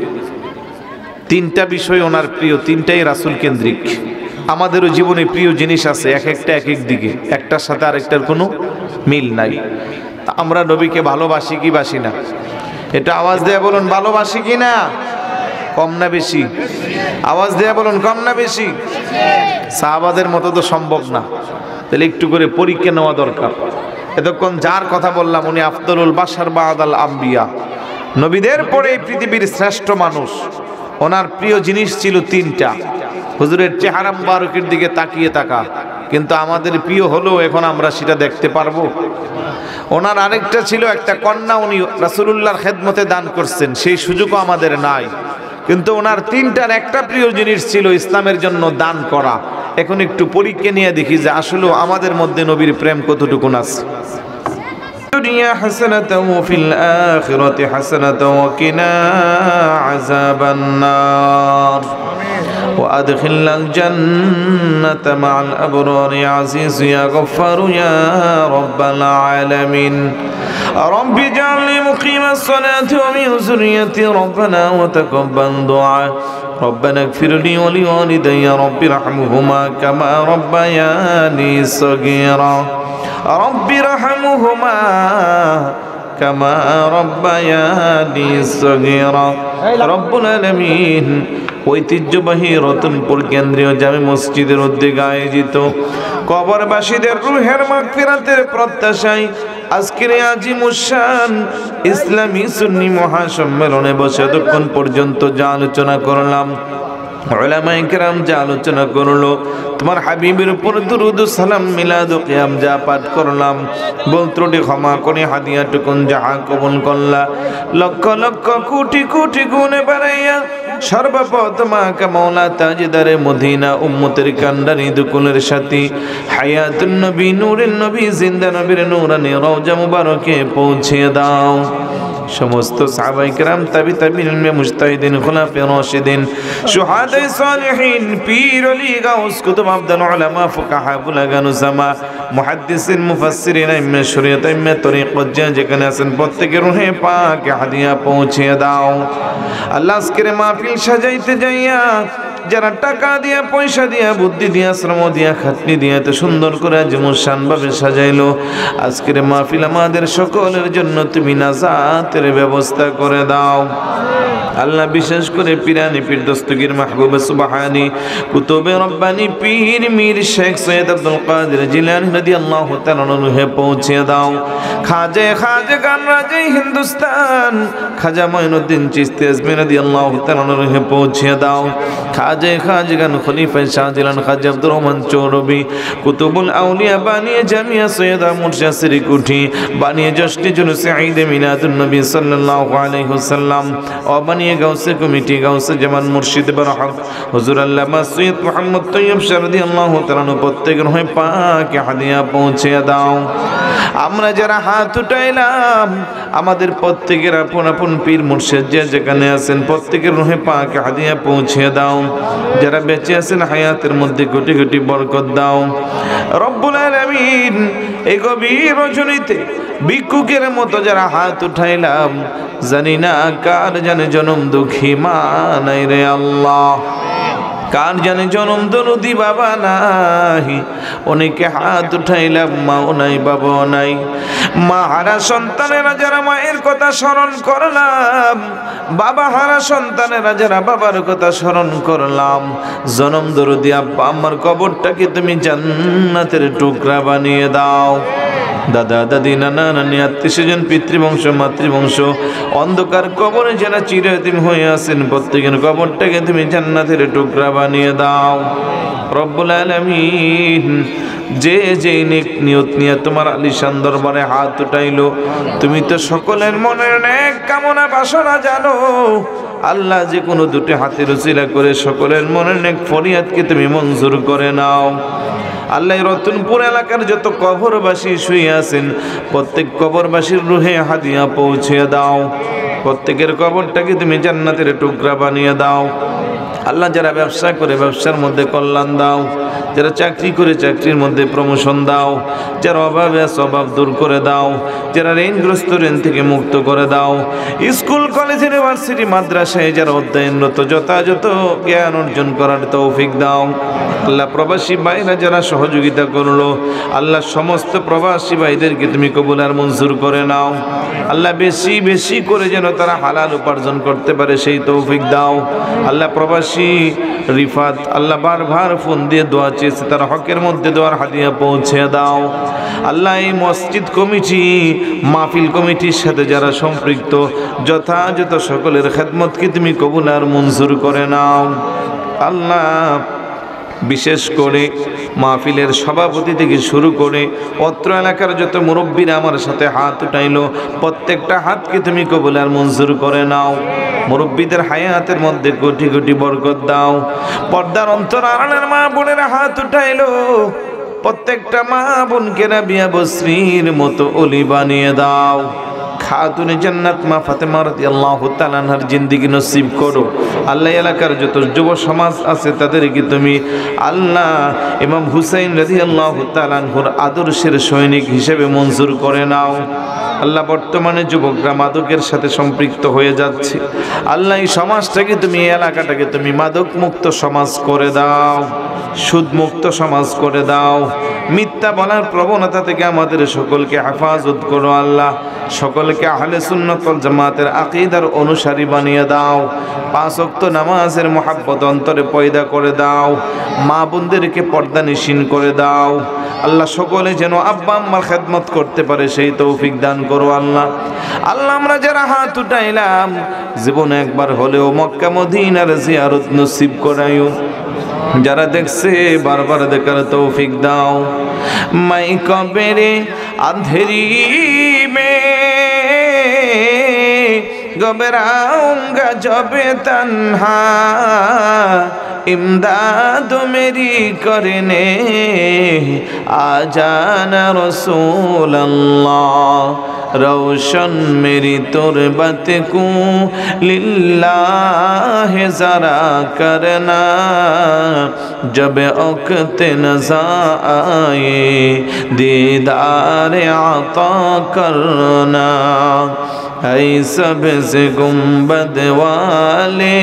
3টা বিষয় ওনার প্রিয়, 3টাই রাসূল কেন্দ্রিক। আমাদেরও জীবনে প্রিয় জিনিস আছে, এক একটা এক এক দিকে, একটার সাথে আরেকটার কোনো মিল নাই। আমরা নবীকে ভালোবাসি কি বাসি না? এটা আওয়াজ দেয়া বলুন, ভালোবাসি কি না? কম না বেশি? আওয়াজ দেয়া বলুন, কম না বেশি? সাহাবাদের মতো তো সম্ভব না, তাহলে একটু করে পরীক্ষা নেওয়া দরকার। এতক্ষণ যার কথা বললাম উনি আফদলুল বাশার বাদাল আম্বিয়া, নবীদের পরে এই পৃথিবীর শ্রেষ্ঠ মানুষ। ওনার প্রিয় জিনিস ছিল 3টা। হুজুরের চেহারা মুবারকের দিকে তাকিয়ে থাকা, কিন্তু আমাদের প্রিয় হলেও এখন আমরা সেটা দেখতে পারবো? ওনার আরেকটা ছিল একটা কন্যা, উনি রাসূলুল্লাহর খেদমতে দান করছেন, সেই সুযোগও আমাদের নাই। কিন্তু ওনার 3টার একটা প্রিয় জিনিস ছিল ইসলামের জন্য দান করা। এখন একটু পরীক্ষা নিয়ে দেখি যে আসলে আমাদের মধ্যে নবীর প্রেম কতটুকু আছে। দুনিয়া হাসানাতাও ফিল আখিরাতি হাসানাতাও ওয়া কিনা আযাবান নার وأدخلنا الجنة مع الأبرار يا عزيز يا غفار يا رب العالمين رب اجعلني مقيم الصلاة ومن ذريتي ربنا وتقبل دعاء ربنا اغفر لي ولوالدي رب ارحمهما كما ربياني صغيرا رب ارحمهما كما ربياني صغيرا رب العالمين ঐতিহ্যবাহী রতনপুর কেন্দ্রীয় জামে মসজিদের উদ্যোগে আয়োজিত কবরবাসীদের রুহের মাগফিরাতের প্রত্যাশায় আজকের আজিমুশান ইসলামী সুন্নি মহাসম্মেলনে বসে এতক্ষণ পর্যন্ত যা আলোচনা করলাম, উলামায়ে কেরাম যা আলোচনা করলো, তোমার হাবিবের উপর দুরূদ ও সালাম মিলাদ ও কিয়াম যা পাঠ করলাম, ভুল ত্রুটি ক্ষমা করে হাদিয়াটুকুন যাহা কবুল করলা, লক্ষ লক্ষ কোটি কোটি গুণে বাড়াইয়া সর্বপ্রথমাকে মৌলা তাজদারে মদিনা উম্মতের কান্ডারি দুকুলের সাথী হায়াতুন নবী নূরের নবী জিন্দা নবীর নূরানি রওজা মুবারকে পৌঁছে দাও। সমস্ত সাহাবায়ে কেরাম তাবিঈন মুজতাহিদিন খুলাফায়ে রাশিদিন শুহাদায়ে সালিহিন পীর ওলি গাউস কুতুব আবদাল উলামা ফুকাহা বুলাগান উসামা মুহাদ্দিসিন মুফাসসিরিন ইমাম শরীয়ত ইমাম তরিকত যেখানে আছেন প্রত্যেকের রূহে পাক হাদিয়া পৌঁছে দাও। আল্লাহ আজকের মাহফিল সাজাইতে যাইয়া যারা টাকা দিয়া পয়সা দিয়া বুদ্ধি দিয়া শ্রম দিয়া খাটনি দিয়া এত সুন্দর করে আজিমুশান ভাবে সাজাইলো, আজকের মাহফিল আমাদের সকলের জন্য তুমি নাজাতের ব্যবস্থা করে দাও। আল্লাহ বিশেষ করে পিরানি পীর দস্তগীর মাহবুব সুবহানী কুতুবে রব্বানী পীর মীর শেখ সৈয়দ আব্দুল কাদের জিলানী রাদিয়াল্লাহু তাআলা রুহে পৌঁছে দাও। খাজে গান রাজে হিন্দুস্তান খাজা মঈনুদ্দিন চিশতি আজমি রাদিয়াল্লাহু তাআলা রুহে পৌঁছে দাও। খাজে গান খলিফা শাহজালাল খাজা আব্দুর রহমান চৌরবি কুতুবুল আউলিয়া বানিয়ে জামিয়া সৈয়দ মুর্শিদ সিরিকুঠি বানিয়ে জশ্নে জুলুস ঈদ মিলাদুন নবী সাল্লাল্লাহু আলাইহি ওয়াসাল্লাম ও বানিয়ে গাউসে কমিটি গাউসে জামান মুর্শিদ বরহক হুজুর আল্লামা সৈয়দ মুহাম্মদ তৈয়ব শাহ রাদিয়াল্লাহু তাআলা প্রত্যেকের হয়ে পাক হাদিয়া পৌঁছে দাও। আমরা যারা হাত উঠাইলাম আমাদের প্রত্যেকের আপন আপন পীর মুর্শিদ যে যেখানে আছেন প্রত্যেকের রূহে পাক হাদিয়া পৌঁছে দাও। যারা বেঁচে আছেন হায়াতের মধ্যে কোটি কোটি বরকত দাও রব্বুল আলামিন। এই গভীর রজনীতে ভিক্ষুকের মতো যারা হাত উঠাইলাম জানি না কার জানে জনম দুঃখী মা নাই রে আল্লাহ, কার জানে জনম দরদি বাবা নাই, অনেকে হাত উঠাইলাম মাও নাই বাবাও নাই। মা হারা সন্তানেরা যারা মায়ের কথা স্মরণ করলাম, বাবা হারা সন্তানেরা যারা বাবার কথা স্মরণ করলাম, জনম দরদি আব্বা আমার কবরটাকে তুমি জান্নাতের টুকরা বানিয়ে দাও। দাদা দাদি নানা নানি আত্মীয় স্বজন পিতৃবংশ মাতৃবংশ অন্ধকার কবরে যারা চিরয়তীম হয়ে আছেন প্রত্যেকের কবরটাকে তুমি জান্নাতের টুকরা বানিয়ে দাও রব্বুল আলামিন। যে যে নিয়ত নিয়ে তোমার আলিশান দরবারে হাত উঠাইলো, তুমি তো সকলের মনের নেক কামনা বাসনা জানো। আল্লাহ যে কোনো দুটি হাতের উসিলা করে সকলের মনের নেক ফরিয়াদকে তুমি মঞ্জুর করে নাও। আল্লাহ রতনপুর এলাকার যত কবরবাসী শুয়ে আছেন প্রত্যেক কবরবাসীর রুহে হাদিয়া পৌঁছে দাও। প্রত্যেকের কবরটাকে তুমি জান্নাতের টুকরা বানিয়ে দাও। আল্লাহ যারা ব্যবসা করে ব্যবসার মধ্যে কল্যাণ দাও, যারা চাকরি করে চাকরির মধ্যে প্রমোশন দাও, যারা অভাবে আছে অভাব দূর করে দাও, যারা ঋণগ্রস্ত ঋণ থেকে মুক্ত করে দাও। স্কুল কলেজ ইউনিভার্সিটি মাদ্রাসায় যারা অধ্যয়নরত যথাযথ জ্ঞান অর্জন করার তৌফিক দাও। আল্লাহ প্রবাসী ভাইরা যারা সহযোগিতা করলো, আল্লাহ সমস্ত প্রবাসী ভাইদেরকে তুমি কবুল আর মঞ্জুর করে নাও। আল্লাহ বেশি বেশি করে যেন তারা হালাল উপার্জন করতে পারে সেই তৌফিক দাও। আল্লাহ প্রবাসী রিফাত আল্লাহ বারবার ফোন দিয়ে দোয়া চেয়েছে, তার হকের মধ্যে দোয়ার হাদিয়া পৌঁছে দাও। আল্লাহ এই মসজিদ কমিটি মাহফিল কমিটির সাথে যারা সম্পৃক্ত যথাযথ সকলের খেদমতকে তুমি কবুল আর মঞ্জুর করে নাও। আল্লাহ বিশেষ করে মাহফিলের সভাপতি থেকে শুরু করে অত্র এলাকার যত মুরব্বীরা আমার সাথে হাত উঠাইলো প্রত্যেকটা হাতকে তুমি কবুল আর মঞ্জুর করে নাও। মুরব্বীদের হায়াতের মধ্যে কোটি কোটি বরকত দাও। পর্দার অন্তর আড়ালের মা বোনেরা হাত উঠাইলো, প্রত্যেকটা মা বোনকে রাবিয়া বসরির মতো ওলি বানিয়ে দাও। খাতুনে জান্নাত মা ফাতেমা রাদিয়াল্লাহু তাআলা আনহার জিন্দেগি নসিব করো। আল্লাহ এলাকার যত যুব সমাজ আছে তাদেরকে তুমি আল্লাহ ইমাম হুসাইন রাদিয়াল্লাহু তাআলা আনহুর আদর্শের সৈনিক হিসেবে মঞ্জুর করে নাও। আল্লাহ বর্তমানে যুবকরা মাদকের সাথে সম্পৃক্ত হয়ে যাচ্ছে। আল্লাহ এই সমাজটাকে তুমি, এই এলাকাটাকে তুমি মাদক মুক্ত সমাজ করে দাও, সুদ মুক্ত সমাজ করে দাও। মিথ্যা বলার প্রবণতা থেকে আমাদের সকলকে হেফাজত করো আল্লাহ। সকলকে আহলে সুন্নাত ওয়াল জামাতের আকীদার অনুসারী বানিয়ে দাও। 5 ওয়াক্ত নামাজের মহাব্বত অন্তরে পয়দা করে দাও। মা বোনদেরকে পর্দানিশীন করে দাও আল্লাহ। সকলে যেন আব্বা আম্মার খেদমত করতে পারে সেই তৌফিক দান করো আল্লাহ। আল্লাহ আমরা যারা হাত উঠাইলাম জীবনে একবার হলেও মক্কা মদিনার জিয়ারত নসিব করাইও। যারা দেখছে বারবার দেখার তৌফিক দাও। মাই কবেরে আন্ধেরি মে घबराऊंगा जब तन्हा इमदाद मेरी करने आ जाना रसूल अल्लाह रोशन मेरी तुरबत को लिल्लाह ज़रा करना जब वक़्त नज़ा आए दीदार आता करना ऐ सबसे गुंबद वाले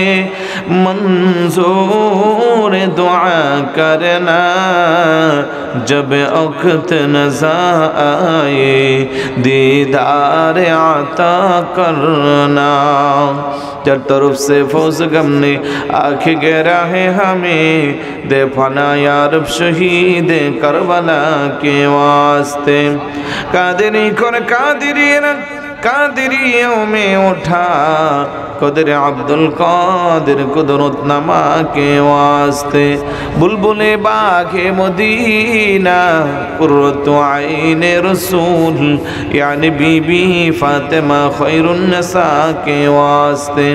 मंजूर दुआ करना जब वक़्त नज़ा आए दीदार आता करना। जब तरफ से फौज गम ने आँख गिरा है हमें दे फना यारब शहीद करबला के वास्ते कादिरी कर कादिरी कादिरियों में उठा कदर अब्दुल कादिर कुदरत नमा के वास्ते बुलबुले बागे मदीना कुर्रतु आईने रसूल यानी बीबी फातिमा खैरुन निसा के वास्ते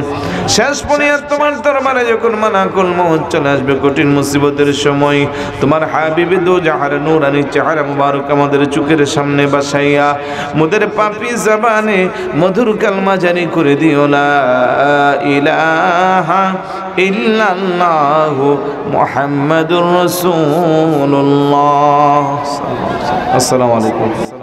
শেষ পর্যন্ত তোমার দরবারে যখন মালাকুল মউত চলে আসবে কঠিন মুসিবতের সময় তোমার হাবিবে দো জাহার নূরানি চেহারা মুবারক আমাদের চোখের সামনে বসাইয়া মোদের পাপী জবানে মধুর কালমা জারি করে দিও লা ইলাহা ইল্লাল্লাহ মুহাম্মাদুর রাসূলুল্লাহ। আসসালামু আলাইকুম।